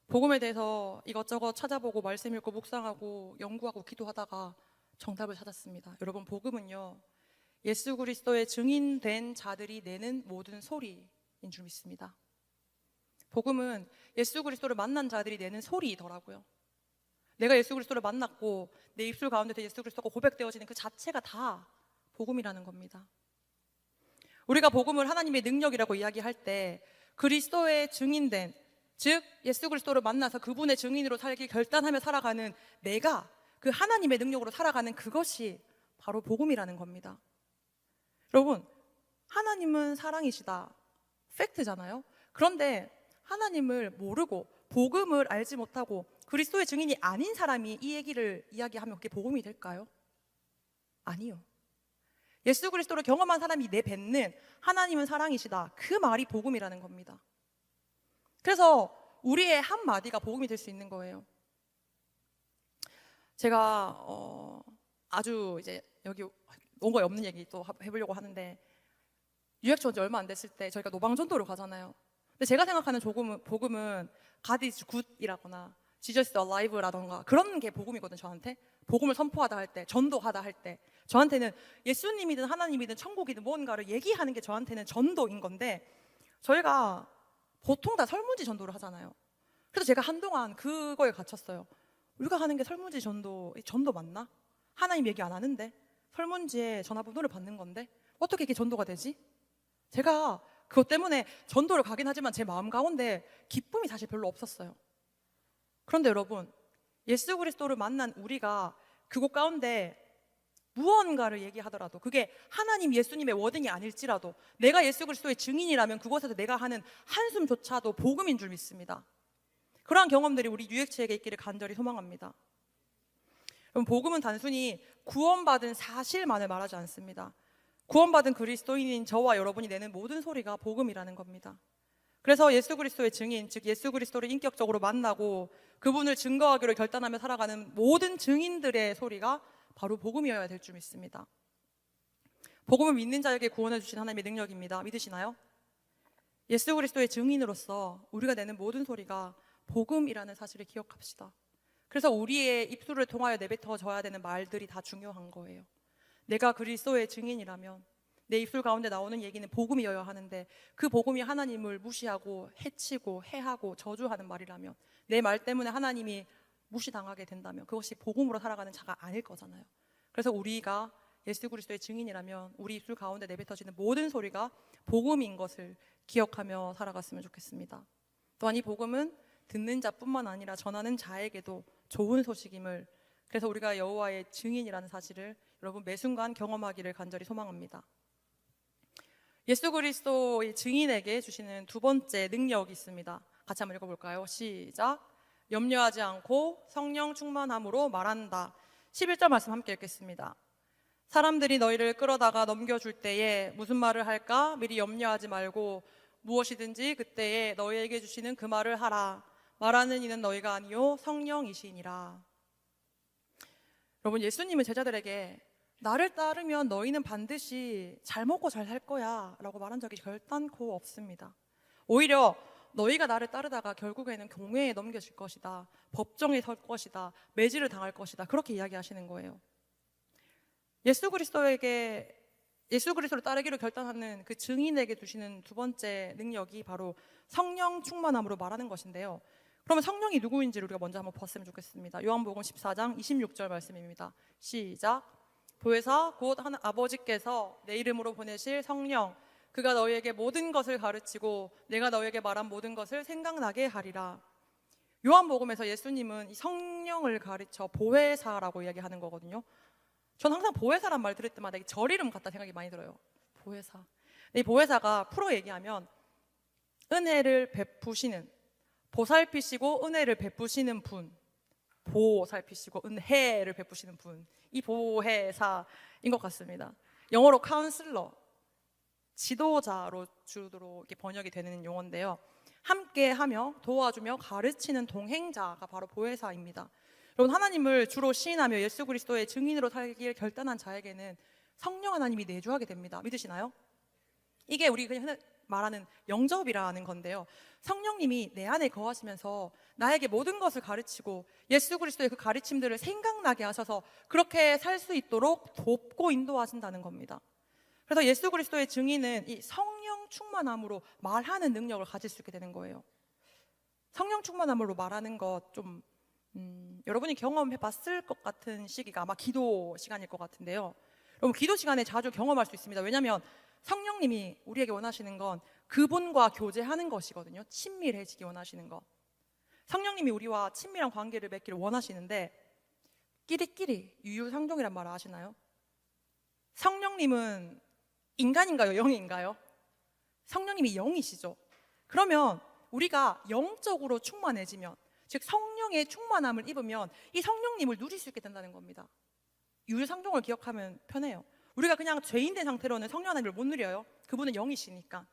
복음에 대해서 이것저것 찾아보고 말씀 읽고 묵상하고 연구하고 기도하다가 정답을 찾았습니다. 여러분, 복음은요, 예수 그리스도의 증인된 자들이 내는 모든 소리인 줄 믿습니다. 복음은 예수 그리스도를 만난 자들이 내는 소리이더라고요. 내가 예수 그리스도를 만났고 내 입술 가운데서 예수 그리스도가 고백되어지는 그 자체가 다 복음이라는 겁니다. 우리가 복음을 하나님의 능력이라고 이야기할 때 그리스도의 증인된, 즉 예수 그리스도를 만나서 그분의 증인으로 살기 결단하며 살아가는 내가 그 하나님의 능력으로 살아가는 그것이 바로 복음이라는 겁니다. 여러분, 하나님은 사랑이시다, 팩트잖아요. 그런데 하나님을 모르고 복음을 알지 못하고 그리스도의 증인이 아닌 사람이 이 얘기를 이야기하면 그게 복음이 될까요? 아니요. 예수 그리스도를 경험한 사람이 내뱉는 하나님은 사랑이시다, 그 말이 복음이라는 겁니다. 그래서 우리의 한마디가 복음이 될 수 있는 거예요. 제가 아주 이제 여기 온 거에 없는 얘기 또 해보려고 하는데, 유학초 온 지 얼마 안 됐을 때 저희가 노방전도를 가잖아요. 근데 제가 생각하는 복음은 God is good이라거나 Jesus is alive라던가 그런 게 복음이거든요. 저한테 복음을 선포하다 할 때, 전도하다 할 때 저한테는 예수님이든 하나님이든 천국이든 뭔가를 얘기하는 게 저한테는 전도인 건데, 저희가 보통 다 설문지 전도를 하잖아요. 그래서 제가 한동안 그거에 갇혔어요. 우리가 하는 게 설문지 전도 맞나? 하나님 얘기 안 하는데 설문지에 전화번호를 받는 건데 어떻게 이게 전도가 되지? 제가 그것 때문에 전도를 가긴 하지만 제 마음 가운데 기쁨이 사실 별로 없었어요. 그런데 여러분, 예수 그리스도를 만난 우리가 그곳 가운데 무언가를 얘기하더라도 그게 하나님 예수님의 워딩이 아닐지라도 내가 예수 그리스도의 증인이라면 그곳에서 내가 하는 한숨조차도 복음인 줄 믿습니다. 그러한 경험들이 우리 유익체에게 있기를 간절히 소망합니다. 여러분, 복음은 단순히 구원받은 사실만을 말하지 않습니다. 구원받은 그리스도인인 저와 여러분이 내는 모든 소리가 복음이라는 겁니다. 그래서 예수 그리스도의 증인, 즉 예수 그리스도를 인격적으로 만나고 그분을 증거하기로 결단하며 살아가는 모든 증인들의 소리가 바로 복음이어야 될 줄 믿습니다. 복음을 믿는 자에게 구원해 주신 하나님의 능력입니다. 믿으시나요? 예수 그리스도의 증인으로서 우리가 내는 모든 소리가 복음이라는 사실을 기억합시다. 그래서 우리의 입술을 통하여 내뱉어져야 되는 말들이 다 중요한 거예요. 내가 그리스도의 증인이라면 내 입술 가운데 나오는 얘기는 복음이어야 하는데 그 복음이 하나님을 무시하고 해치고 해하고 저주하는 말이라면 내 말 때문에 하나님이 무시당하게 된다면 그것이 복음으로 살아가는 자가 아닐 거잖아요. 그래서 우리가 예수 그리스도의 증인이라면 우리 입술 가운데 내뱉어지는 모든 소리가 복음인 것을 기억하며 살아갔으면 좋겠습니다. 또한 이 복음은 듣는 자뿐만 아니라 전하는 자에게도 좋은 소식임을, 그래서 우리가 여호와의 증인이라는 사실을 여러분 매 순간 경험하기를 간절히 소망합니다. 예수 그리스도의 증인에게 주시는 두 번째 능력이 있습니다. 같이 한번 읽어볼까요? 시작. 염려하지 않고 성령 충만함으로 말한다. 11절 말씀 함께 읽겠습니다. 사람들이 너희를 끌어다가 넘겨줄 때에 무슨 말을 할까 미리 염려하지 말고 무엇이든지 그때에 너희에게 주시는 그 말을 하라. 말하는 이는 너희가 아니요 성령이시니라. 여러분, 예수님은 제자들에게 나를 따르면 너희는 반드시 잘 먹고 잘 살 거야 라고 말한 적이 결단코 없습니다. 오히려 너희가 나를 따르다가 결국에는 경매에 넘겨질 것이다, 법정에 설 것이다, 매질을 당할 것이다, 그렇게 이야기하시는 거예요. 예수 그리스도를 따르기로 결단하는 그 증인에게 주시는 두 번째 능력이 바로 성령 충만함으로 말하는 것인데요. 그러면 성령이 누구인지를 우리가 먼저 한번 봤으면 좋겠습니다. 요한복음 14장 26절 말씀입니다. 시작. 보혜사 곧 아버지께서 내 이름으로 보내실 성령, 그가 너희에게 모든 것을 가르치고 내가 너희에게 말한 모든 것을 생각나게 하리라. 요한복음에서 예수님은 이 성령을 가르쳐 보혜사라고 이야기하는 거거든요. 전 항상 보혜사란 말 들을 때마다 절 이름 같다 생각이 많이 들어요. 보혜사. 이 보혜사가 프로 얘기하면 은혜를 베푸시는, 보살피시고 은혜를 베푸시는 분, 보살피시고 은혜를 베푸시는 분, 이 보혜사인 것 같습니다. 영어로 카운슬러, 지도자로 주로 이렇게 번역이 되는 용어인데요. 함께하며 도와주며 가르치는 동행자가 바로 보혜사입니다. 여러분, 하나님을 주로 시인하며 예수 그리스도의 증인으로 살길 결단한 자에게는 성령 하나님이 내주하게 됩니다. 믿으시나요? 이게 우리 그냥 말하는 영접이라는 건데요. 성령님이 내 안에 거하시면서 나에게 모든 것을 가르치고 예수 그리스도의 그 가르침들을 생각나게 하셔서 그렇게 살 수 있도록 돕고 인도하신다는 겁니다. 그래서 예수 그리스도의 증인은 이 성령 충만함으로 말하는 능력을 가질 수 있게 되는 거예요. 성령 충만함으로 말하는 것 좀 여러분이 경험해 봤을 것 같은 시기가 아마 기도 시간일 것 같은데요. 여러분, 기도 시간에 자주 경험할 수 있습니다. 왜냐하면 성령님이 우리에게 원하시는 건 그분과 교제하는 것이거든요. 친밀해지기 원하시는 것. 성령님이 우리와 친밀한 관계를 맺기를 원하시는데 끼리끼리 유유상종이란 말 아시나요? 성령님은 인간인가요? 영인가요? 성령님이 영이시죠. 그러면 우리가 영적으로 충만해지면, 즉 성령의 충만함을 입으면 이 성령님을 누릴 수 있게 된다는 겁니다. 유유상종을 기억하면 편해요. 우리가 그냥 죄인된 상태로는 성령 하나님을 못 누려요. 그분은 영이시니까.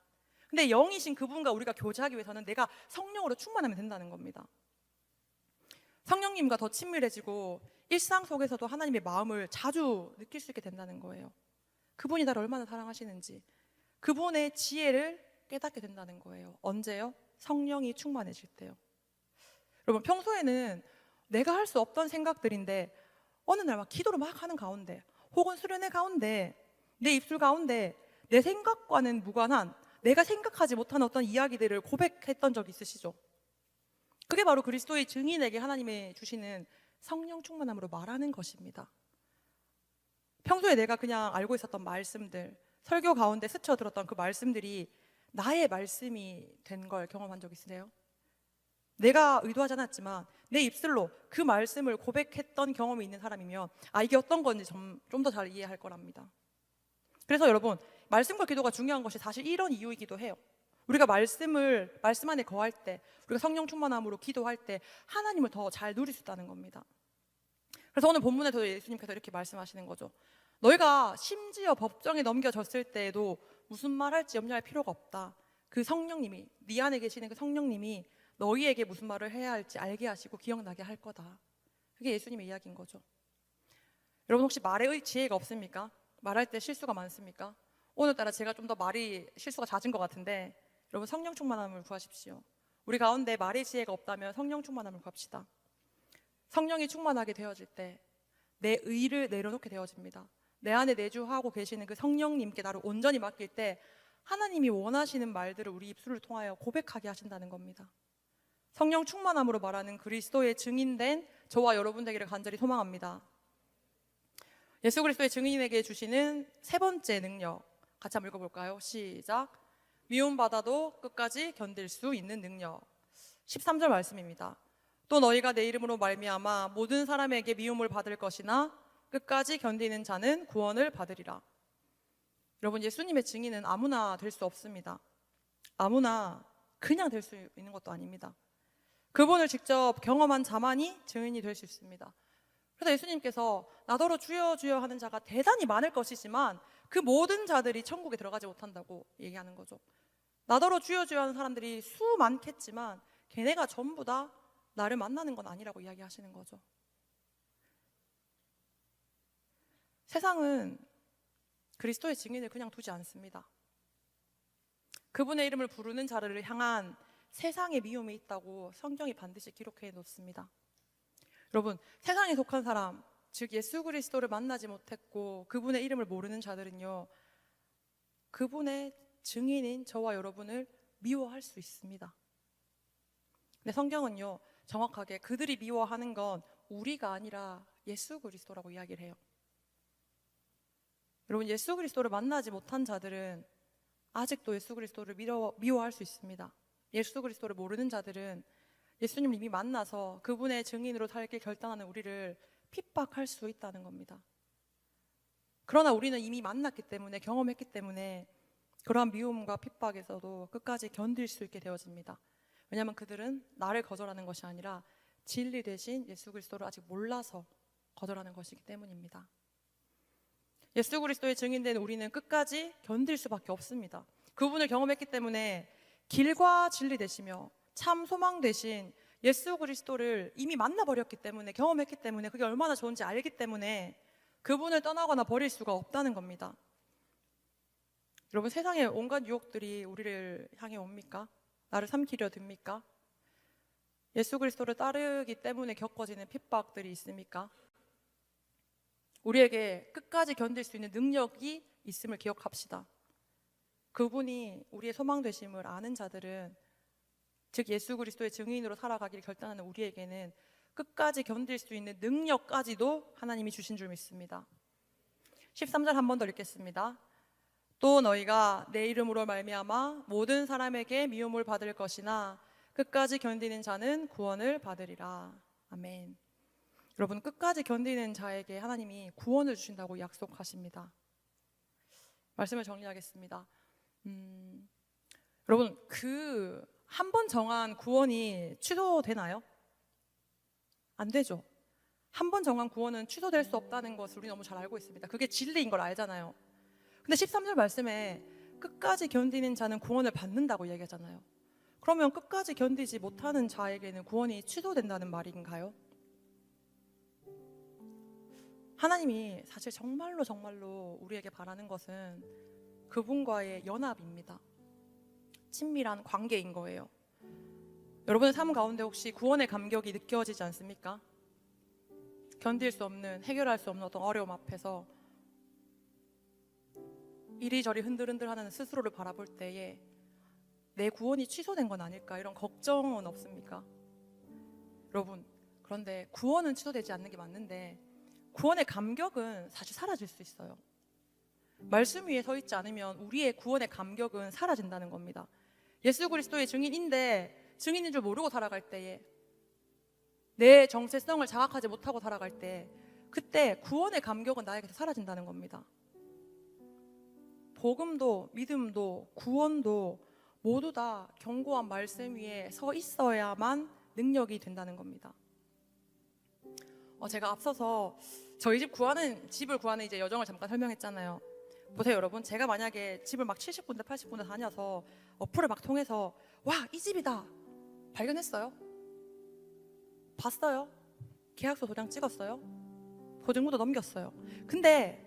근데 영이신 그분과 우리가 교제하기 위해서는 내가 성령으로 충만하면 된다는 겁니다. 성령님과 더 친밀해지고 일상 속에서도 하나님의 마음을 자주 느낄 수 있게 된다는 거예요. 그분이 나를 얼마나 사랑하시는지, 그분의 지혜를 깨닫게 된다는 거예요. 언제요? 성령이 충만해질 때요. 여러분, 평소에는 내가 할 수 없던 생각들인데 어느 날 막 기도를 막 하는 가운데 혹은 수련회 가운데 내 입술 가운데 내 생각과는 무관한, 내가 생각하지 못한 어떤 이야기들을 고백했던 적 있으시죠? 그게 바로 그리스도의 증인에게 하나님이 주시는 성령 충만함으로 말하는 것입니다. 평소에 내가 그냥 알고 있었던 말씀들, 설교 가운데 스쳐들었던 그 말씀들이 나의 말씀이 된 걸 경험한 적 있으세요? 내가 의도하지 않았지만 내 입술로 그 말씀을 고백했던 경험이 있는 사람이면 이게 어떤 건지 좀 더 잘 이해할 거랍니다. 그래서 여러분, 말씀과 기도가 중요한 것이 사실 이런 이유이기도 해요. 우리가 말씀 안에 거할 때, 우리가 성령 충만함으로 기도할 때 하나님을 더 잘 누릴 수 있다는 겁니다. 그래서 오늘 본문에서 예수님께서 이렇게 말씀하시는 거죠. 너희가 심지어 법정에 넘겨졌을 때에도 무슨 말 할지 염려할 필요가 없다. 그 성령님이, 네 안에 계시는 그 성령님이 너희에게 무슨 말을 해야 할지 알게 하시고 기억나게 할 거다. 그게 예수님의 이야기인 거죠. 여러분, 혹시 말의 지혜가 없습니까? 말할 때 실수가 많습니까? 오늘따라 제가 좀 더 말이 실수가 잦은 것 같은데, 여러분, 성령 충만함을 구하십시오. 우리 가운데 말의 지혜가 없다면 성령 충만함을 구합시다. 성령이 충만하게 되어질 때 내 의를 내려놓게 되어집니다. 내 안에 내주하고 계시는 그 성령님께 나를 온전히 맡길 때 하나님이 원하시는 말들을 우리 입술을 통하여 고백하게 하신다는 겁니다. 성령 충만함으로 말하는 그리스도의 증인된 저와 여러분 되기를 간절히 소망합니다. 예수 그리스도의 증인에게 주시는 세 번째 능력, 같이 한번 읽어볼까요? 시작. 미움받아도 끝까지 견딜 수 있는 능력. 13절 말씀입니다. 또 너희가 내 이름으로 말미암아 모든 사람에게 미움을 받을 것이나 끝까지 견디는 자는 구원을 받으리라. 여러분, 예수님의 증인은 아무나 될 수 없습니다. 아무나 그냥 될 수 있는 것도 아닙니다. 그분을 직접 경험한 자만이 증인이 될 수 있습니다. 그래서 예수님께서 나더러 주여 주여 하는 자가 대단히 많을 것이지만 그 모든 자들이 천국에 들어가지 못한다고 얘기하는 거죠. 나더러 주여 주여 하는 사람들이 수많겠지만 걔네가 전부 다 나를 만나는 건 아니라고 이야기하시는 거죠. 세상은 그리스도의 증인을 그냥 두지 않습니다. 그분의 이름을 부르는 자를 향한 세상의 미움이 있다고 성경이 반드시 기록해 놓습니다. 여러분, 세상에 속한 사람, 즉 예수 그리스도를 만나지 못했고 그분의 이름을 모르는 자들은요, 그분의 증인인 저와 여러분을 미워할 수 있습니다. 근데 성경은요, 정확하게 그들이 미워하는 건 우리가 아니라 예수 그리스도라고 이야기를 해요. 여러분, 예수 그리스도를 만나지 못한 자들은 아직도 예수 그리스도를 미워할 수 있습니다. 예수 그리스도를 모르는 자들은 예수님을 이미 만나서 그분의 증인으로 살길 결단하는 우리를 핍박할 수 있다는 겁니다. 그러나 우리는 이미 만났기 때문에, 경험했기 때문에 그러한 미움과 핍박에서도 끝까지 견딜 수 있게 되어집니다. 왜냐하면 그들은 나를 거절하는 것이 아니라 진리 대신 예수 그리스도를 아직 몰라서 거절하는 것이기 때문입니다. 예수 그리스도의 증인된 우리는 끝까지 견딜 수밖에 없습니다. 그분을 경험했기 때문에 길과 진리 되시며 참 소망 되신 예수 그리스도를 이미 만나버렸기 때문에, 경험했기 때문에, 그게 얼마나 좋은지 알기 때문에 그분을 떠나거나 버릴 수가 없다는 겁니다. 여러분, 세상의 온갖 유혹들이 우리를 향해 옵니까? 나를 삼키려 듭니까? 예수 그리스도를 따르기 때문에 겪어지는 핍박들이 있습니까? 우리에게 끝까지 견딜 수 있는 능력이 있음을 기억합시다. 그분이 우리의 소망 되심을 아는 자들은, 즉 예수 그리스도의 증인으로 살아가기를 결단하는 우리에게는 끝까지 견딜 수 있는 능력까지도 하나님이 주신 줄 믿습니다. 13절 한 번 더 읽겠습니다. 또 너희가 내 이름으로 말미암아 모든 사람에게 미움을 받을 것이나 끝까지 견디는 자는 구원을 받으리라. 아멘. 여러분, 끝까지 견디는 자에게 하나님이 구원을 주신다고 약속하십니다. 말씀을 정리하겠습니다. 여러분, 그 한 번 정한 구원이 취소되나요? 안 되죠. 한 번 정한 구원은 취소될 수 없다는 것을 우리 너무 잘 알고 있습니다. 그게 진리인 걸 알잖아요. 근데 13절 말씀에 끝까지 견디는 자는 구원을 받는다고 얘기하잖아요. 그러면 끝까지 견디지 못하는 자에게는 구원이 취소된다는 말인가요? 하나님이 사실 정말로 우리에게 바라는 것은 그분과의 연합입니다. 친밀한 관계인 거예요. 여러분의 삶 가운데 혹시 구원의 감격이 느껴지지 않습니까? 견딜 수 없는, 해결할 수 없는 어떤 어려움 앞에서 이리저리 흔들흔들하는 스스로를 바라볼 때에 내 구원이 취소된 건 아닐까, 이런 걱정은 없습니까? 여러분, 그런데 구원은 취소되지 않는 게 맞는데 구원의 감격은 사실 사라질 수 있어요. 말씀 위에 서 있지 않으면 우리의 구원의 감격은 사라진다는 겁니다. 예수 그리스도의 증인인데 증인인 줄 모르고 살아갈 때에, 내 정체성을 자각하지 못하고 살아갈 때, 그때 구원의 감격은 나에게서 사라진다는 겁니다. 복음도 믿음도 구원도 모두 다 견고한 말씀 위에 서 있어야만 능력이 된다는 겁니다. 제가 앞서서 저희 집을 구하는 이제 여정을 잠깐 설명했잖아요. 보세요 여러분, 제가 만약에 집을 막 70군데 80군데 다녀서 어플을 막 통해서 와, 이 집이다 발견했어요. 봤어요. 계약서 도장 찍었어요. 보증금도 넘겼어요. 근데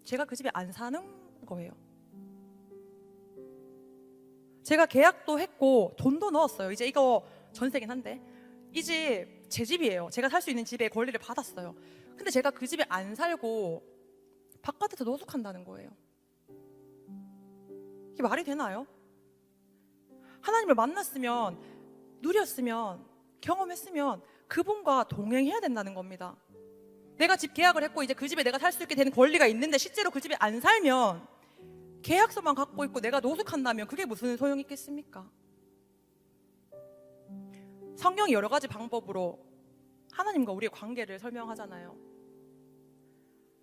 제가 그 집에 안 사는 거예요. 제가 계약도 했고 돈도 넣었어요. 이제 이거 전세긴 한데 이 집 제 집이에요. 제가 살 수 있는 집의 권리를 받았어요. 근데 제가 그 집에 안 살고 바깥에서 노숙한다는 거예요. 이게 말이 되나요? 하나님을 만났으면, 누렸으면, 경험했으면 그분과 동행해야 된다는 겁니다. 내가 집 계약을 했고 이제 그 집에 내가 살 수 있게 되는 권리가 있는데 실제로 그 집에 안 살면, 계약서만 갖고 있고 내가 노숙한다면 그게 무슨 소용이 있겠습니까? 성경이 여러 가지 방법으로 하나님과 우리의 관계를 설명하잖아요.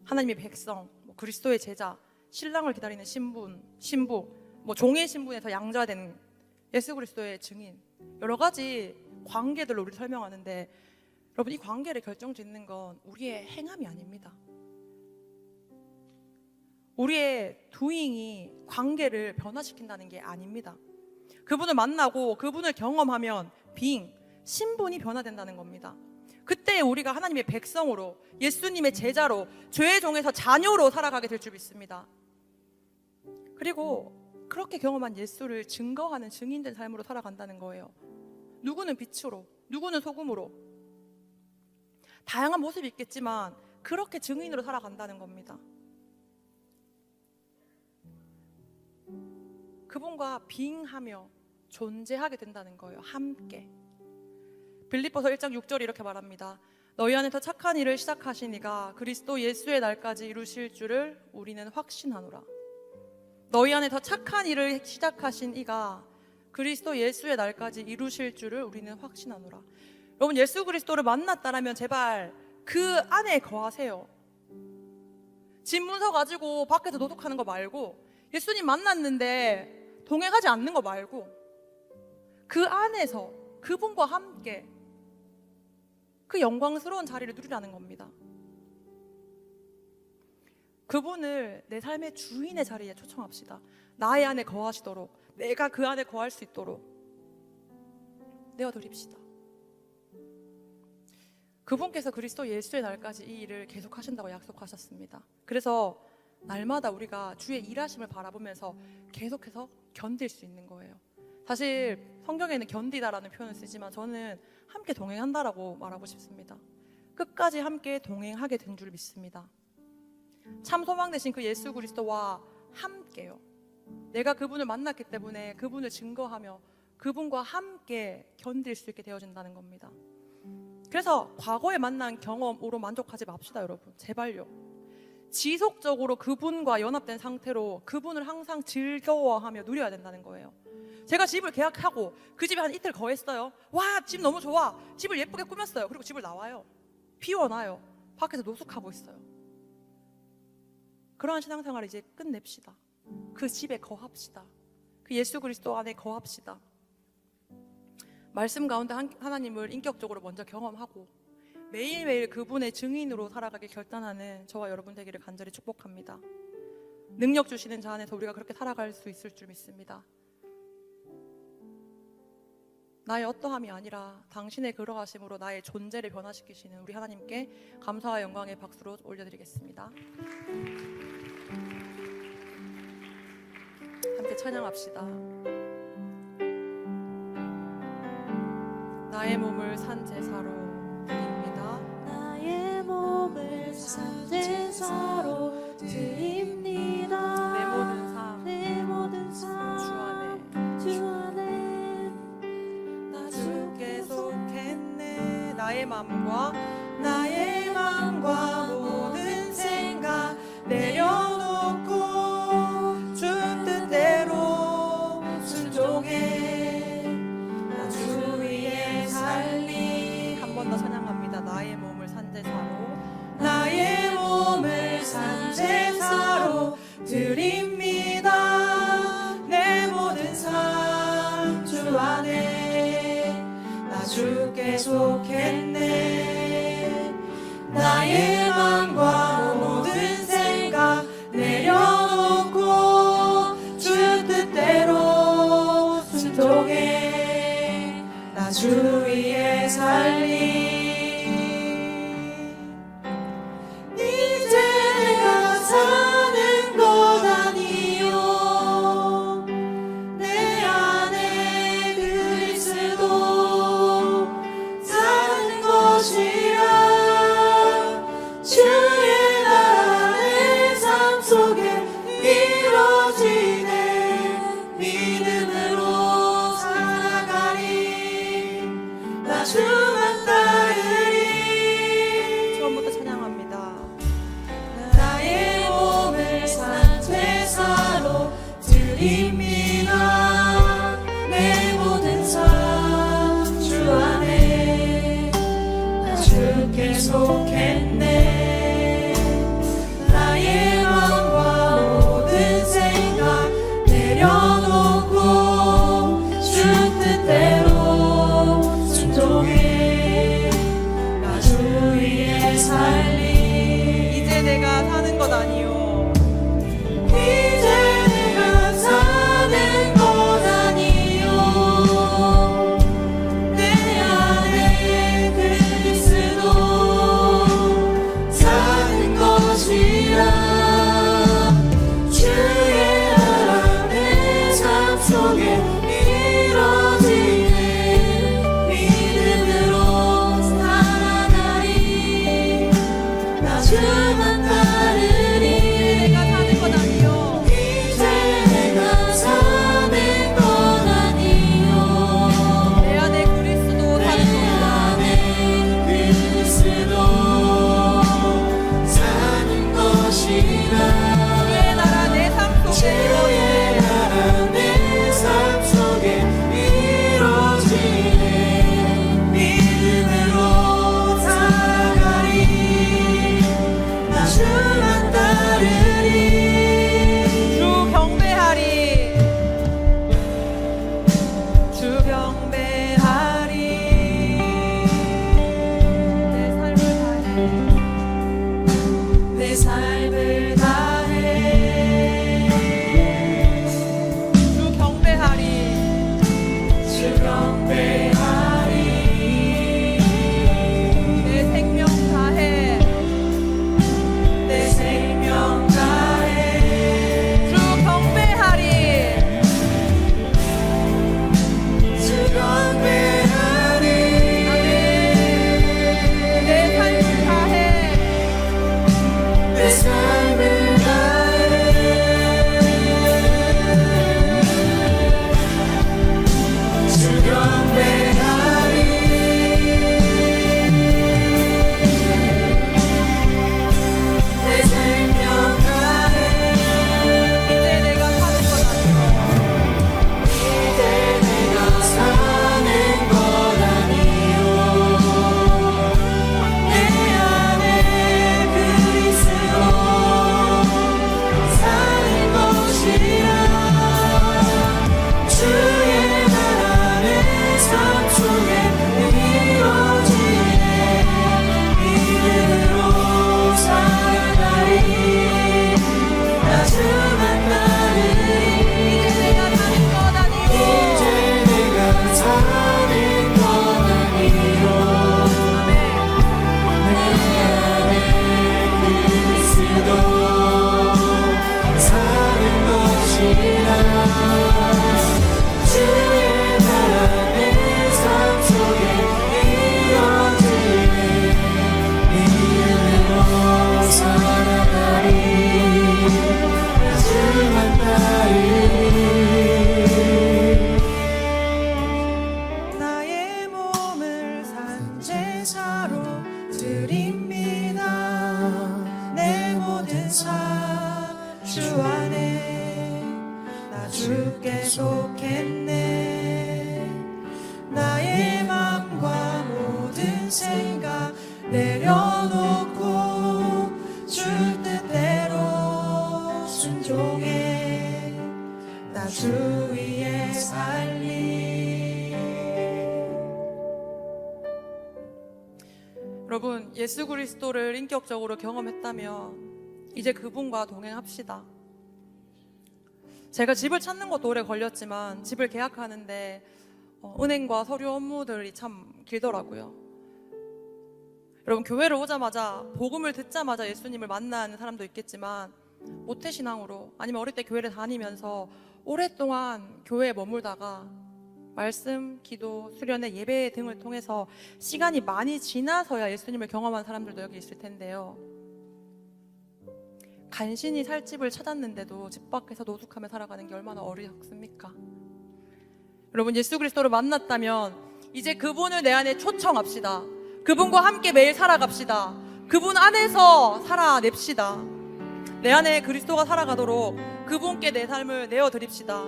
하나님의 백성, 그리스도의 제자, 신랑을 기다리는 신부, 종의 신분에서 양자되는 예수 그리스도의 증인, 여러 가지 관계들로 우리를 설명하는데, 여러분 이 관계를 결정짓는 건 우리의 행함이 아닙니다. 우리의 doing이 관계를 변화시킨다는 게 아닙니다. 그분을 만나고 그분을 경험하면 being, 신분이 변화된다는 겁니다. 그때 우리가 하나님의 백성으로, 예수님의 제자로, 죄의 종에서 자녀로 살아가게 될 줄 믿습니다. 그리고 그렇게 경험한 예수를 증거하는 증인된 삶으로 살아간다는 거예요. 누구는 빛으로, 누구는 소금으로, 다양한 모습이 있겠지만 그렇게 증인으로 살아간다는 겁니다. 그분과 빙하며 존재하게 된다는 거예요. 함께. 빌립보서 1장 6절이 이렇게 말합니다. 너희 안에 더 착한 일을 시작하신 이가 그리스도 예수의 날까지 이루실 줄을 우리는 확신하노라. 너희 안에 더 착한 일을 시작하신 이가 그리스도 예수의 날까지 이루실 줄을 우리는 확신하노라. 여러분, 예수 그리스도를 만났다라면 제발 그 안에 거하세요. 집 문서 가지고 밖에서 노숙하는 거 말고, 예수님 만났는데 동행하지 않는 거 말고, 그 안에서 그분과 함께 그 영광스러운 자리를 누리라는 겁니다. 그분을 내 삶의 주인의 자리에 초청합시다. 나의 안에 거하시도록, 내가 그 안에 거할 수 있도록 내어드립시다. 그분께서 그리스도 예수의 날까지 이 일을 계속하신다고 약속하셨습니다. 그래서 날마다 우리가 주의 일하심을 바라보면서 계속해서 견딜 수 있는 거예요. 사실 성경에는 견디다라는 표현을 쓰지만 저는 함께 동행한다라고 말하고 싶습니다. 끝까지 함께 동행하게 된 줄 믿습니다. 참 소망 되신 그 예수 그리스도와 함께요. 내가 그분을 만났기 때문에 그분을 증거하며 그분과 함께 견딜 수 있게 되어진다는 겁니다. 그래서 과거에 만난 경험으로 만족하지 맙시다, 여러분. 제발요. 지속적으로 그분과 연합된 상태로 그분을 항상 즐거워하며 누려야 된다는 거예요. 제가 집을 계약하고 그 집에 한 이틀 거했어요. 와, 집 너무 좋아. 집을 예쁘게 꾸몄어요. 그리고 집을 나와요. 비워놔요. 밖에서 노숙하고 있어요. 그러한 신앙생활을 이제 끝냅시다. 그 집에 거합시다. 그 예수 그리스도 안에 거합시다. 말씀 가운데 하나님을 인격적으로 먼저 경험하고 매일매일 그분의 증인으로 살아가길 결단하는 저와 여러분 되기를 간절히 축복합니다. 능력 주시는 자 안에서 우리가 그렇게 살아갈 수 있을 줄 믿습니다. 나의 어떠함이 아니라 당신의 걸어가심으로 나의 존재를 변화시키시는 우리 하나님께 감사와 영광의 박수로 올려드리겠습니다. 함께 찬양합시다. 나의 몸을 산 제사로 드립니다. 나의 몸을 산 제사로 드립니다. 내 모든 삶 주 안에 나 주께 속했네. 나의 맘과 모든 생각 내려놓고 드립니다. 내 모든 삶 주 안에 나 주께 속했네. 나의 맘과 모든 생각 내려놓고 주 뜻대로 순종해. 나 주 위에 살리. 이제 내가 사는 것 아니요 내 안에 그리스도 사는 것이라. 주의 나라 내 삶 속에 이루어지네. 믿음으로 살아가리. 나 주만 따르리. 처음부터 찬양합니다. 나의 몸을 산 제사로 드립니다. 내 모든 삶 주 안에 나 주께 속했네. 나의 맘과 모든 생각 내려놓고 주 뜻대로 순종해. 나 주 위에 살리. 이제 내가 사는 것 아니요 이제 내가 사는 것 아니요 내 안에 그리스도 사는 것이라. 주의 나라 내 삶 속에 이루어지네. 믿음으로 살아가리. 나 주만 따르리. 내가 사는 것 아니요 이제 내가 사는 것 아니요 내 안에 그리스도 사는 것이라. 그리스도 사는 것이라. 주의 나라 내 삶 속에 주의 나라 내 삶 속에 이루어지네. 믿음으로 살아가리. 나 주만 따르리. 주 경배하리. 주 경배하리. 내 삶을 다해 주 경배하리. 주 경배하리. 내 생명 다해 내 생명 다해 주 경배하리. 주 경배하리. 내 삶을 다해 내 삶을 다해 주 경배하리. 내 생명 다해. 이제 내가 사는 것 아니요 이제 내가 사는 것 아니요 내 안에 그리스도 사는 것이라. 주의 나라 내 삶 속에 이루어지네. 믿음으로 살아가리. 나 주만 따르리. 이제 내가 사는 것 아니요 이제 내가 사는 것 아니요 내 안에 그리스도 사는 것이라. 주의 나라 내 삶 속에 이루어지네. 믿음으로 살아가리. 나 주만 따르리. 나의 몸을 산 제사로 드립니다. 내 모든 삶 주 안에 나 주께 속했네. 나의 맘과 모든 생각 내려놓고 주 뜻대로 순종 여러분, 예수 그리스도를 인격적으로 경험했다면 이제 그분과 동행합시다. 제가 집을 찾는 것도 오래 걸렸지만 집을 계약하는데 은행과 서류 업무들이 참 길더라고요. 여러분, 교회를 오자마자 복음을 듣자마자 예수님을 만나는 사람도 있겠지만 모태신앙으로 아니면 어릴 때 교회를 다니면서 오랫동안 교회에 머물다가 말씀, 기도, 수련회, 예배 등을 통해서 시간이 많이 지나서야 예수님을 경험한 사람들도 여기 있을 텐데요. 간신히 살 집을 찾았는데도 집 밖에서 노숙하며 살아가는 게 얼마나 어리석습니까? 여러분, 예수 그리스도를 만났다면 이제 그분을 내 안에 초청합시다. 그분과 함께 매일 살아갑시다. 그분 안에서 살아냅시다. 내 안에 그리스도가 살아가도록 그분께 내 삶을 내어드립시다.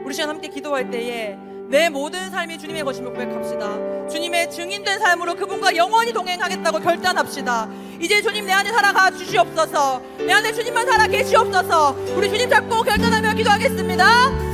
우리 시간 함께 기도할 때에 내 모든 삶이 주님의 것임을 고백합시다. 주님의 증인된 삶으로 그분과 영원히 동행하겠다고 결단합시다. 이제 주님 내 안에 살아가 주시옵소서. 내 안에 주님만 살아 계시옵소서. 우리 주님 잡고 결단하며 기도하겠습니다.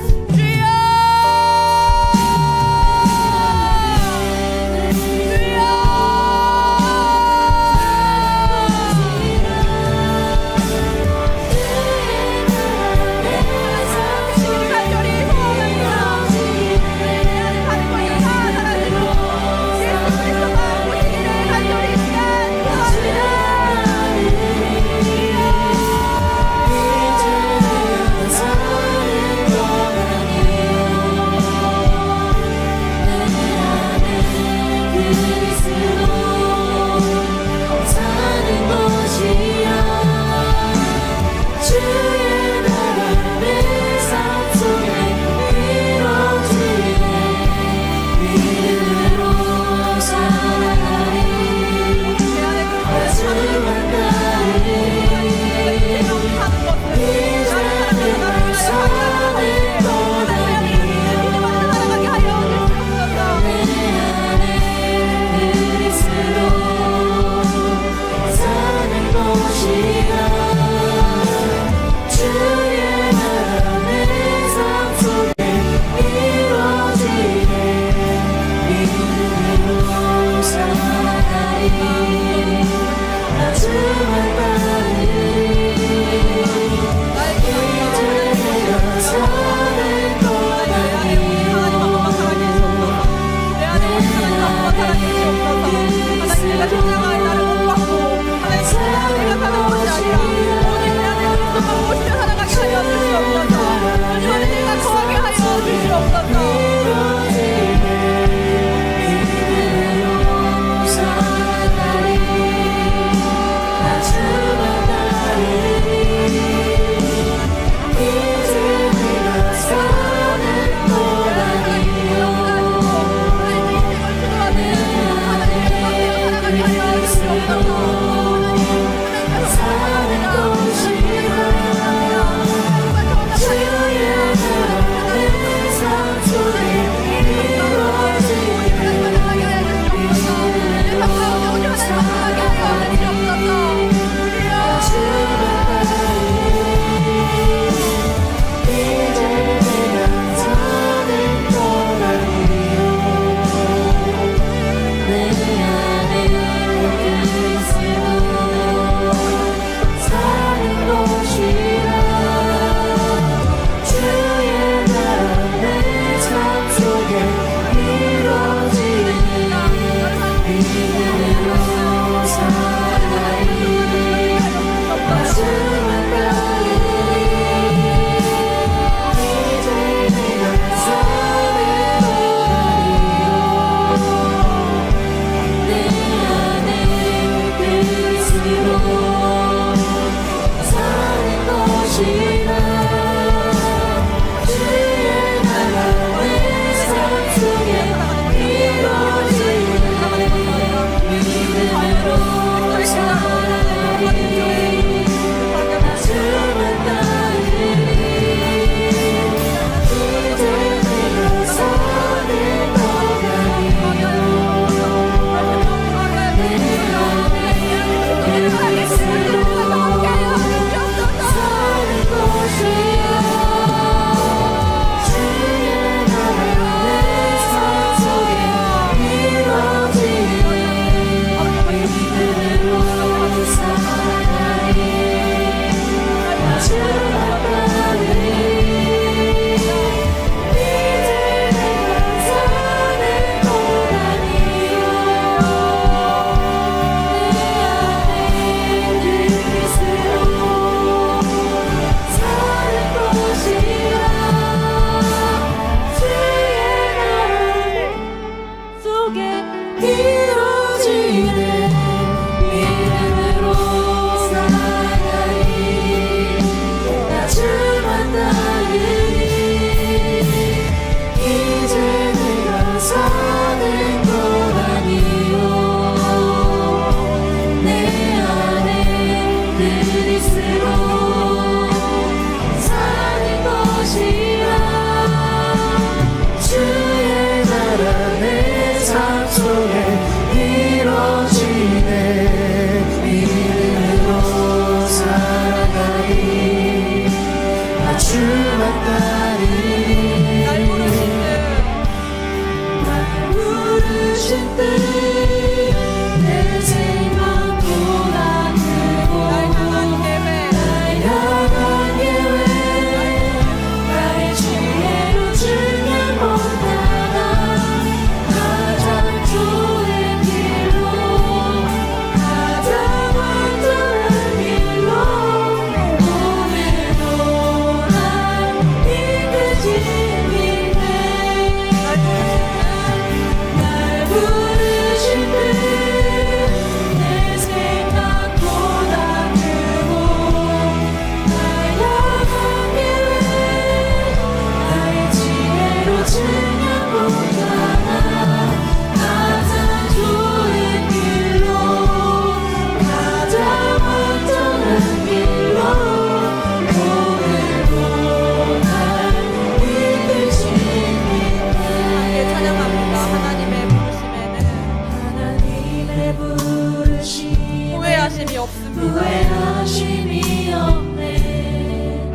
없습니다. 후회하심이 없네.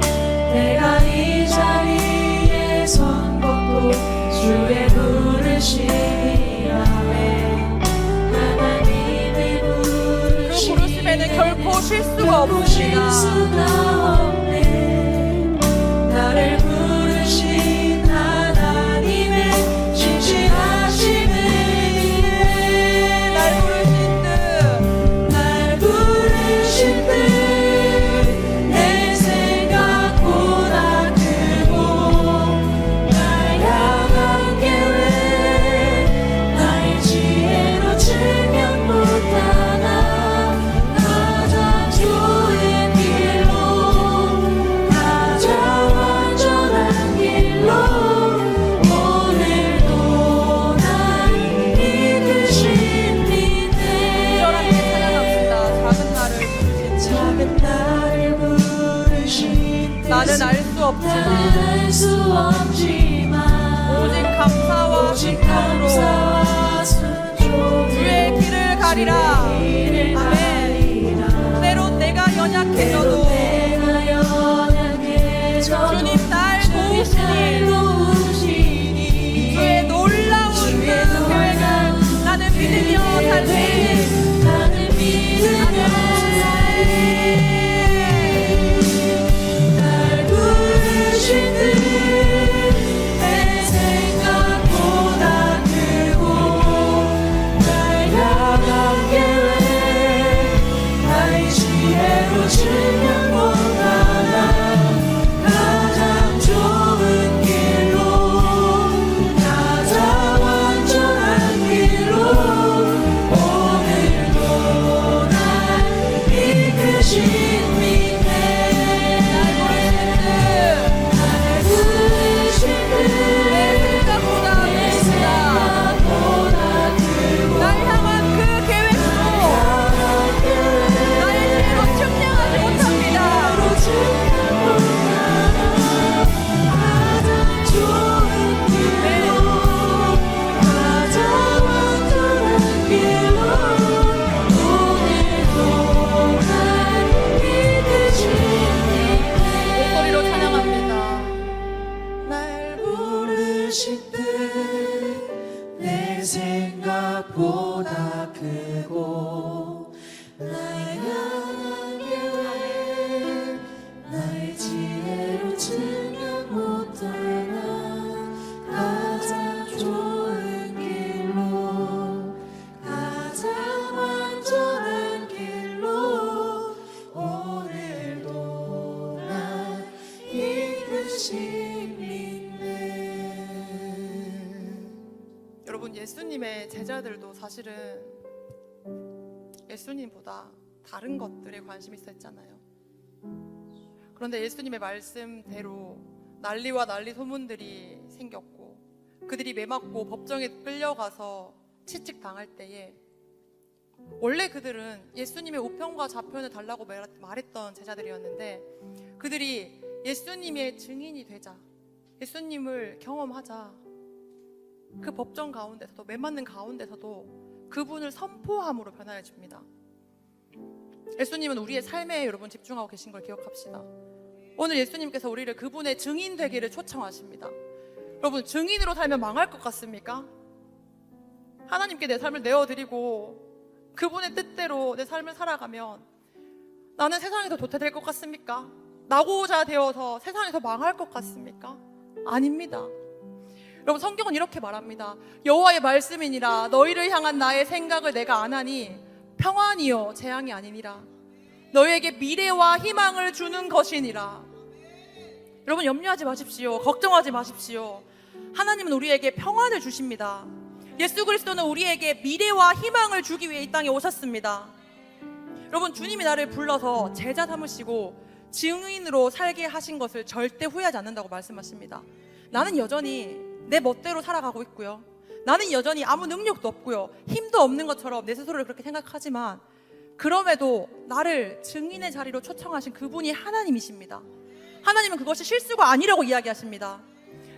내가 이 자리에 선 것도 주의 부르심이라. 하나님의 그 부르심에는 결코 실수가 없습니다. 실수가 없네. 나를 부르신 하나님의 진실하심을 날 부르신 듯 날 부르신 듯 내 생각보다 크고 날 향한 계획 나의 지혜로 증명 못하나 가장 좋은 길로 가장 완전한 길로 오늘도 날 이끄신 믿네. 작은 나를 부르신 듯 작은 나를 부르신 나는 알 수 없지만 알 수 없지만 오직 감사와 오직 순종으로 감사와 순종으로 주의 길을 가리라. 길을 아멘. 가리라. 때론 내가 연약해져도 내가 연약해져도 주님 날 도우시니 도우시니 주의 놀라운 그 계획을 나는 믿으며 살리. 나는 믿으며 살리. 날 부르신 듯 내 생각보다 크고 날 향한 계획 나의 지혜로 증명 못하나 가장 좋은 길로 가장 완전한 길로 오늘도 날 이끄신 믿네. 날 부르신 내 생각보다 내 크다. 생각보다 크고 날 향한 그 계획도 향한 계획 나의 지혜로 측량하지 못합니다. 가장 좋은 길로 가장 완전한 길로 오늘도 날 이끄신 믿네. 목소리로 찬양합니다. 날 부르신 듯 내 생각보다 크고 날 향한 계획 나의 지혜로 증명 못하나 가장 좋은 길로 가장 완전한 길로 오늘도 날 이끄신 믿네. 여러분, 예수님의 제자들도 사실은 예수님보다 다른 것들에 관심이 있었잖아요. 그런데 예수님의 말씀대로 난리와 난리 소문들이 생겼고 그들이 매맞고 법정에 끌려가서 채찍당할 때에 원래 그들은 예수님의 우편과 좌편을 달라고 말했던 제자들이었는데 그들이 예수님의 증인이 되자, 예수님을 경험하자, 그 법정 가운데서도 매맞는 가운데서도 그분을 선포함으로 변화해 줍니다. 예수님은 우리의 삶에 여러분 집중하고 계신 걸 기억합시다. 오늘 예수님께서 우리를 그분의 증인 되기를 초청하십니다. 여러분, 증인으로 살면 망할 것 같습니까? 하나님께 내 삶을 내어드리고 그분의 뜻대로 내 삶을 살아가면 나는 세상에서 도태될 것 같습니까? 나고자 되어서 세상에서 망할 것 같습니까? 아닙니다. 여러분, 성경은 이렇게 말합니다. 여호와의 말씀이니라 너희를 향한 나의 생각을 내가 아나니 평안이요 재앙이 아니니라 너희에게 미래와 희망을 주는 것이니라. 여러분, 염려하지 마십시오. 걱정하지 마십시오. 하나님은 우리에게 평안을 주십니다. 예수 그리스도는 우리에게 미래와 희망을 주기 위해 이 땅에 오셨습니다. 여러분, 주님이 나를 불러서 제자 삼으시고 증인으로 살게 하신 것을 절대 후회하지 않는다고 말씀하십니다. 나는 여전히 내 멋대로 살아가고 있고요. 나는 여전히 아무 능력도 없고요. 힘도 없는 것처럼 내 스스로를 그렇게 생각하지만 그럼에도 나를 증인의 자리로 초청하신 그분이 하나님이십니다. 하나님은 그것이 실수가 아니라고 이야기하십니다.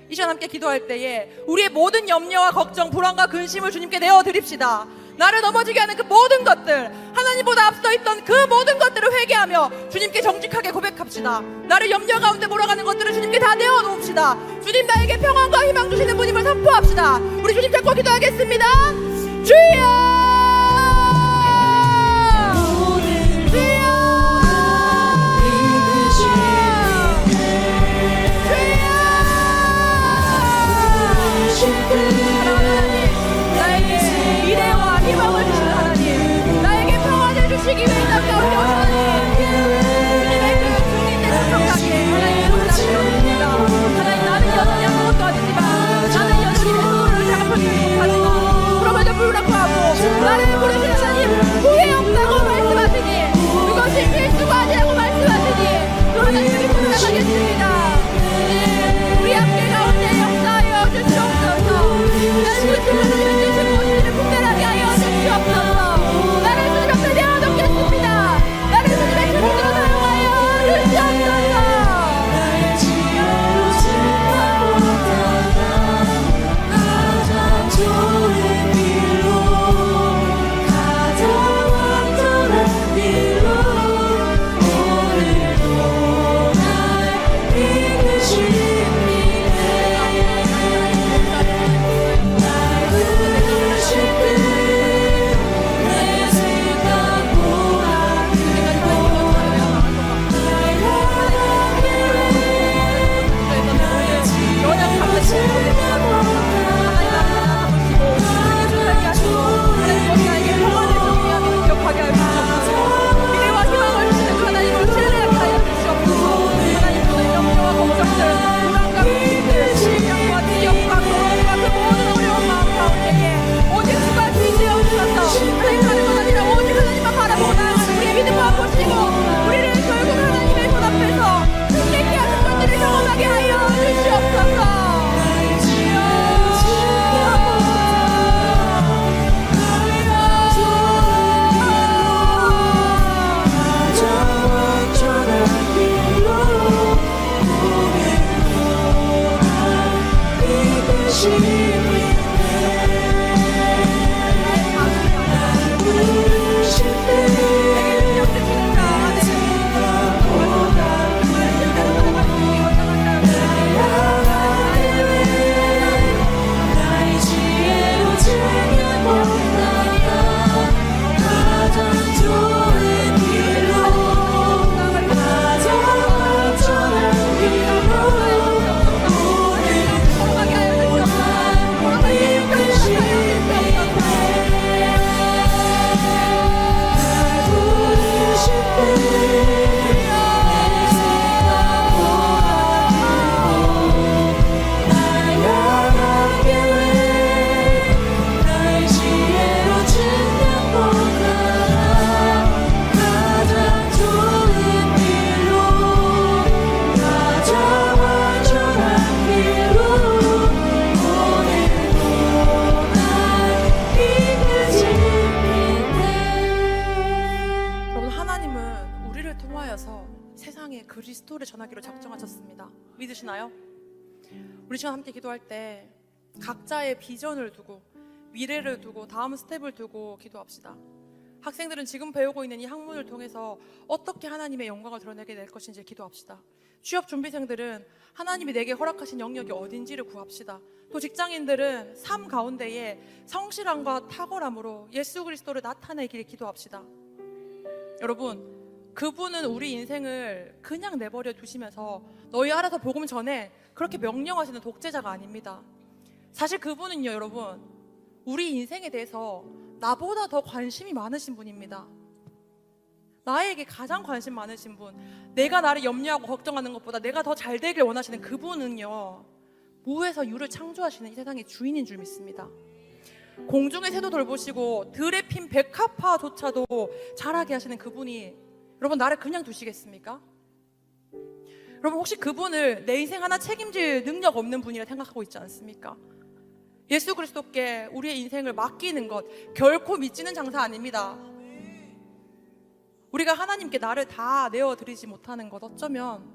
이 시간 함께 기도할 때에 우리의 모든 염려와 걱정, 불안과 근심을 주님께 내어드립시다. 나를 넘어지게 하는 그 모든 것들, 하나님보다 앞서 있던 그 모든 것들을 회개하며 주님께 정직하게 고백합시다. 나를 염려 가운데 몰아가는 것들을 주님께 다 내어놓읍시다. 주님, 나에게 평안과 희망 주시는 분임을 선포합시다. 우리 주님 잡고 기도하겠습니다. 주여! 주시기 위해 이 땅 가운데 오신 하나님, 주님의 그 주님의 선택하기에 하나님 감사드립니다. 하나님, 나는 여전히 아무것도 아니지만 나는 여전히 내 소원을 작업하지 못하지만 그럼에도 불구하고 나를 부르신 하나님, 후회 없다고 말씀하시니, 그것이 필수가 아니라고 말씀하시니 그 하나님을 믿고 나가겠습니다. 우리 함께 가운데 역사하여 주시옵소서. 나는 그 주님을 주신 모습을 분별하게 하여 주시옵소서. 나를 주님의 그릇으로 사용하여 주시옵소서. 나의 지혜로 지나보다가 가장 좋은 길로, 가장 완전한 길로 오늘도 날 이끄시네. 날 부르실 내 생각보다 그리스도를 전하기로 작정하셨습니다. 믿으시나요? 우리 시간 함께 기도할 때 각자의 비전을 두고, 미래를 두고, 다음 스텝을 두고 기도합시다. 학생들은 지금 배우고 있는 이 학문을 통해서 어떻게 하나님의 영광을 드러내게 될 것인지 기도합시다. 취업 준비생들은 하나님이 내게 허락하신 영역이 어딘지를 구합시다. 또 직장인들은 삶 가운데에 성실함과 탁월함으로 예수 그리스도를 나타내기를 기도합시다. 여러분, 그분은 우리 인생을 그냥 내버려 두시면서 너희 알아서 복음 전해 그렇게 명령하시는 독재자가 아닙니다. 사실 그분은요, 여러분, 우리 인생에 대해서 나보다 더 관심이 많으신 분입니다. 나에게 가장 관심 많으신 분, 내가 나를 염려하고 걱정하는 것보다 내가 더 잘 되길 원하시는 그분은요, 무에서 유를 창조하시는 이 세상의 주인인 줄 믿습니다. 공중의 새도 돌보시고 들에 핀 백합화조차도 자라게 하시는 그분이 여러분 나를 그냥 두시겠습니까? 여러분 혹시 그분을 내 인생 하나 책임질 능력 없는 분이라 생각하고 있지 않습니까? 예수 그리스도께 우리의 인생을 맡기는 것 결코 미치는 장사 아닙니다. 우리가 하나님께 나를 다 내어드리지 못하는 것, 어쩌면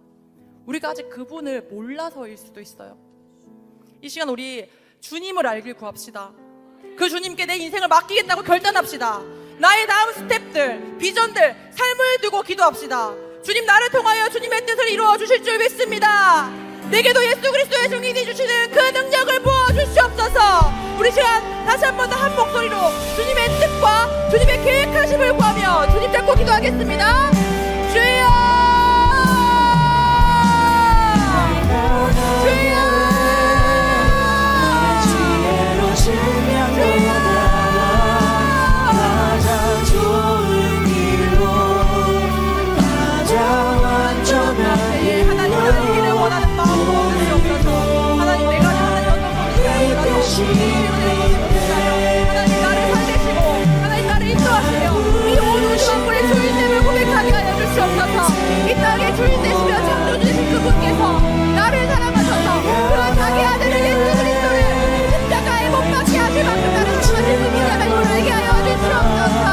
우리가 아직 그분을 몰라서일 수도 있어요. 이 시간 우리 주님을 알길 구합시다. 그 주님께 내 인생을 맡기겠다고 결단합시다. 나의 다음 스텝들, 비전들, 삶을 두고 기도합시다. 주님, 나를 통하여 주님의 뜻을 이루어 주실 줄 믿습니다. 내게도 예수 그리스도의 증인이 주시는 그 능력을 부어주시옵소서. 우리 시간 다시 한 번 더 한 목소리로 주님의 뜻과 주님의 계획하심을 구하며 주님 잡고 기도하겠습니다. 주여, 주여, 지혜로 증명보다 가장 좋은 길로 가장 완전한 길로 하나님, 나에게를 원하는 마음으로 주시옵소서. 하나님, 내가 하나님 어떤 것인지 하나님, 나를 살리시고 하나님, 나를 인도하시며 이 온 우주 만물의 주인됨을 고백하게 하여 주시옵소서. 이 땅의 주인 되시며 창조주신 그분께서 나를 사랑하셔서 그 자기 아들을 예수 그리스도를 십자가에 못 박게 하실 만큼 나를 사랑하신 그분을 알게 하여 주시옵소서.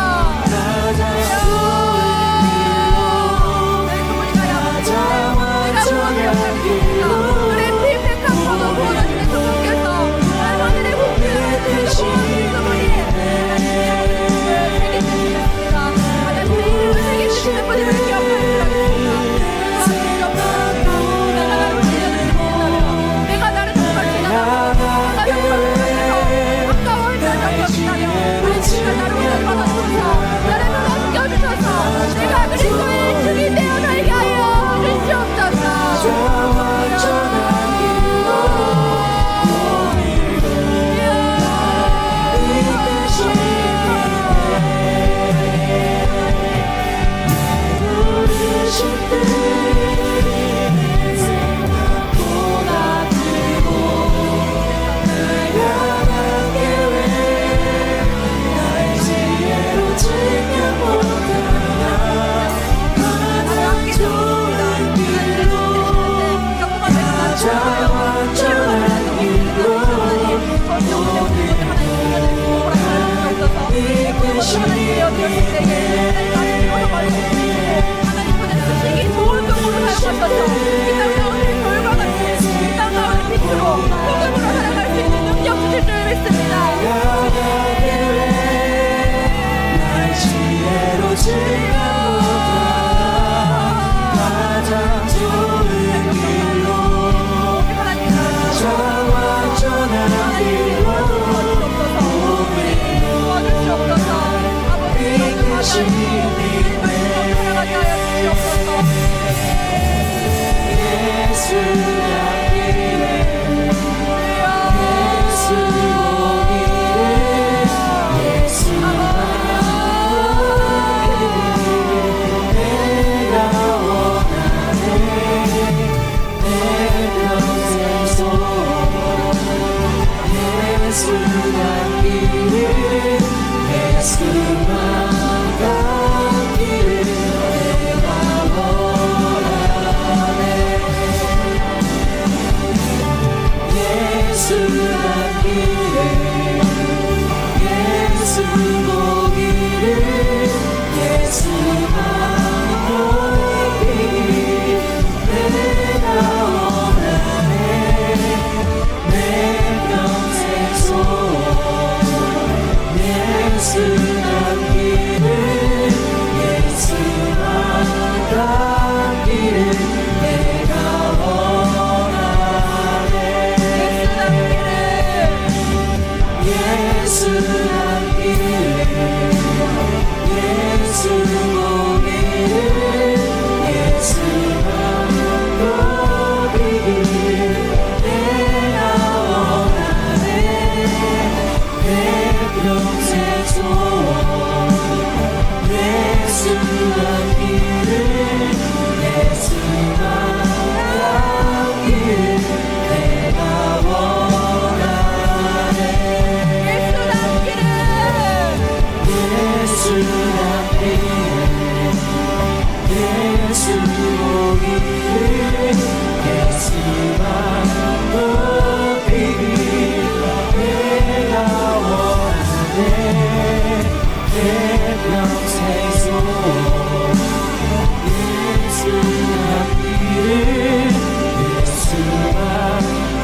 예수만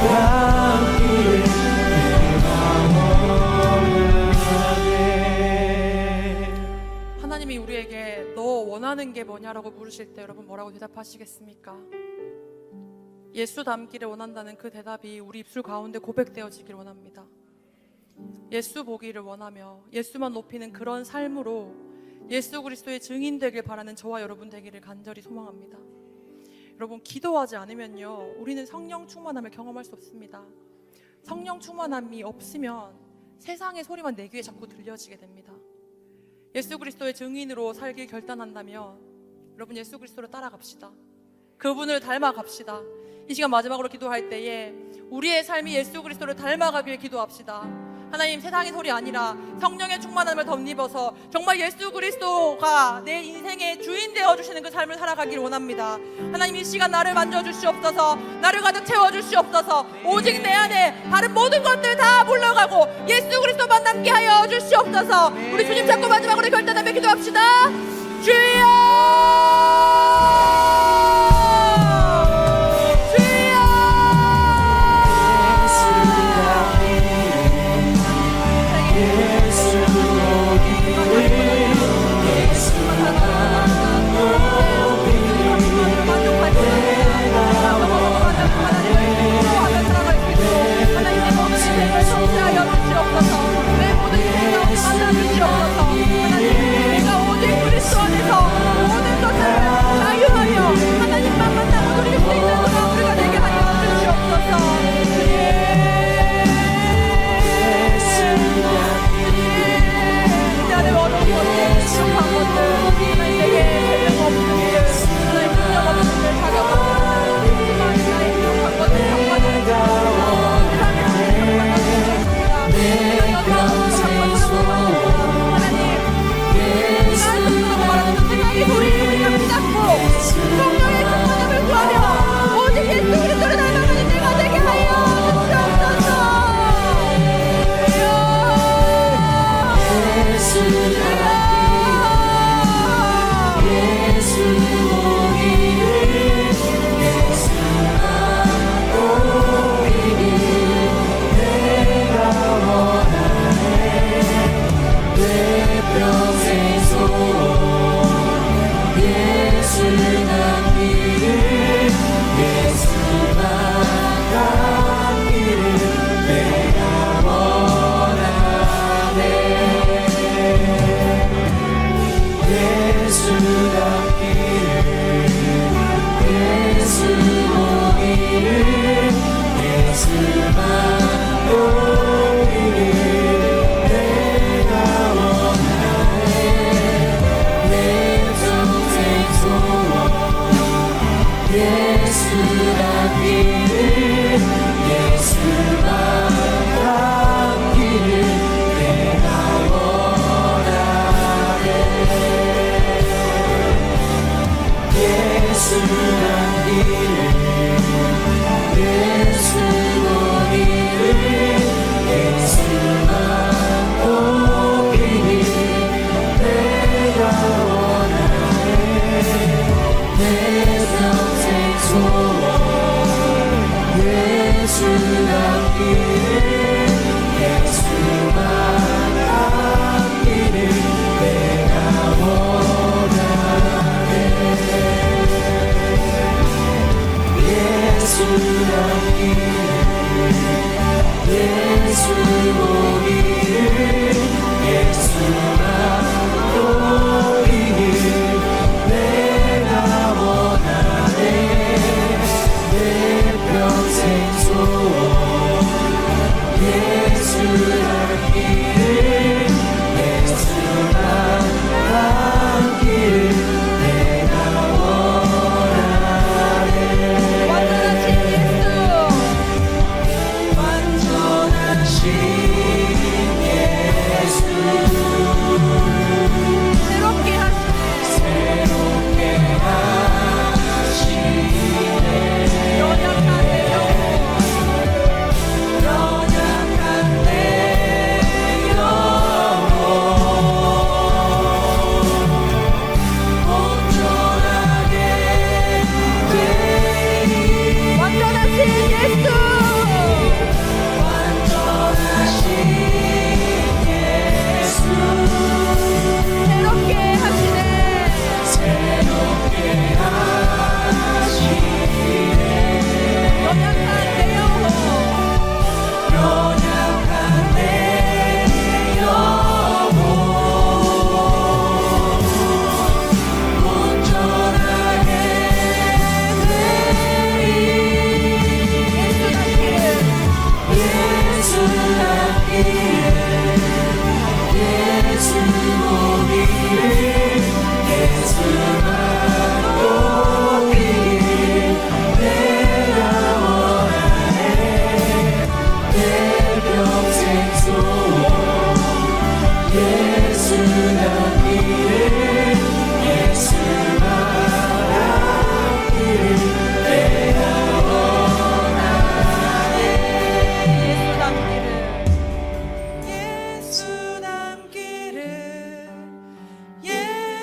닿기를 내가 원하네. 하나님이 우리에게 너 원하는 게 뭐냐라고 물으실 때 여러분 뭐라고 대답하시겠습니까? 예수 닮기를 원한다는 그 대답이 우리 입술 가운데 고백되어지길 원합니다. 예수 보기를 원하며 예수만 높이는 그런 삶으로 예수 그리스도의 증인 되길 바라는 저와 여러분 되기를 간절히 소망합니다. 여러분, 기도하지 않으면요 우리는 성령 충만함을 경험할 수 없습니다. 성령 충만함이 없으면 세상의 소리만 내 귀에 자꾸 들려지게 됩니다. 예수 그리스도의 증인으로 살길 결단한다면 여러분 예수 그리스도를 따라갑시다. 그분을 닮아갑시다. 이 시간 마지막으로 기도할 때에 우리의 삶이 예수 그리스도를 닮아가길 기도합시다. 하나님, 세상의 소리 아니라 성령의 충만함을 덧입어서 정말 예수 그리스도가 내 인생의 주인 되어주시는 그 삶을 살아가길 원합니다. 하나님, 이 시간 나를 만져주시옵소서. 나를 가득 채워주시옵소서. 오직 내 안에 다른 모든 것들 다 물러가고 예수 그리스도만 남게 하여 주시옵소서. 우리 주님 잡고 마지막으로 결단하며 기도합시다. 주여! 하나님,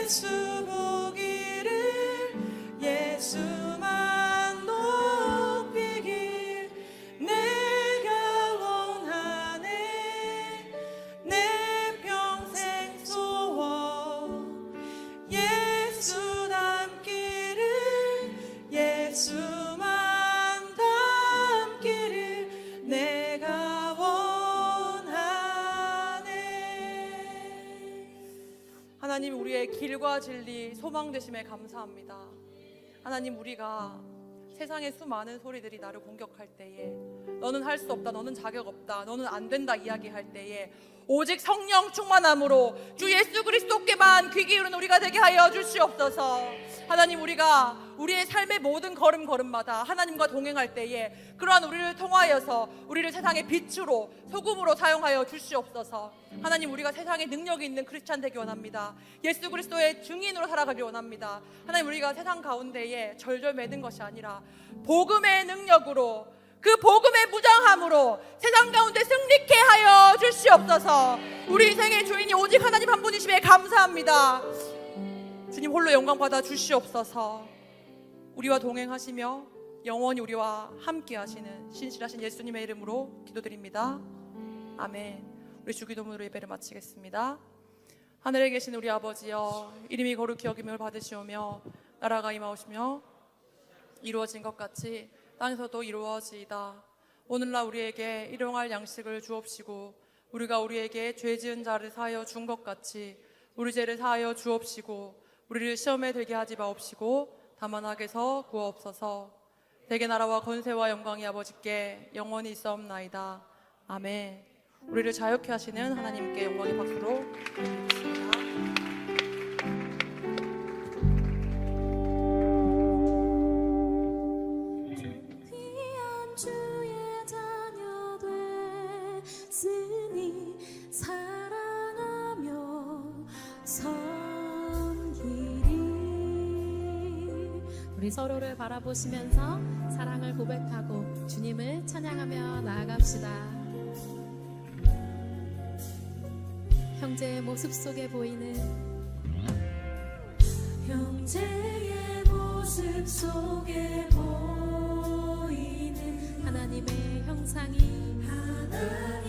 예수 보기를 예수만 높이길 내가 원하네 내 평생 소원 예수 닮기를 예수만 닮기를 내가 원하네. 하나님 우리의 길과 진리 소망 되심에 감사합니다. 하나님 우리가 세상의 수많은 소리들이 나를 공격할 때에 너는 할 수 없다 너는 자격 없다 너는 안 된다 이야기할 때에 오직 성령 충만함으로 주 예수 그리스도께만 귀 기울이는 우리가 되게 하여 주시옵소서. 하나님 우리가 우리의 삶의 모든 걸음걸음마다 하나님과 동행할 때에 그러한 우리를 통하여서 우리를 세상의 빛으로 소금으로 사용하여 주시옵소서. 하나님 우리가 세상에 능력이 있는 크리스찬 되기 원합니다. 예수 그리스도의 증인으로 살아가기 원합니다. 하나님 우리가 세상 가운데에 절절매는 것이 아니라 복음의 능력으로 그 복음의 무장함으로 세상 가운데 승리케 하여 주시옵소서. 우리 인생의 주인이 오직 하나님 한 분이심에 감사합니다. 주님 홀로 영광 받아 주시옵소서. 우리와 동행하시며 영원히 우리와 함께 하시는 신실하신 예수님의 이름으로 기도드립니다. 아멘. 우리 주기도문으로 예배를 마치겠습니다. 하늘에 계신 우리 아버지여 이름이 거룩히 여김을 받으시오며 나라가 임하오시며 이루어진 것 같이 땅에서도 이루어지이다. 오늘날 우리에게 일용할 양식을 주옵시고 우리가 우리에게 죄 지은 자를 사하여 준 것 같이 우리 죄를 사하여 주옵시고 우리를 시험에 들게 하지 마옵시고 다만 악에서 구하옵소서. 대개 나라와 권세와 영광이 아버지께 영원히 있사옵나이다. 아멘. 우리를 자유케 하시는 하나님께 영광의 박수로 드리겠습니다. 주의 자녀 됐으니 사랑하며 섬기리. 우리 서로를 바라보시면서 사랑을 고백하고 주님을 찬양하며 나아갑시다. 형제의 모습 속에 보이는 형제의 모습 속에 보이는 하나님의 형상이 하나님의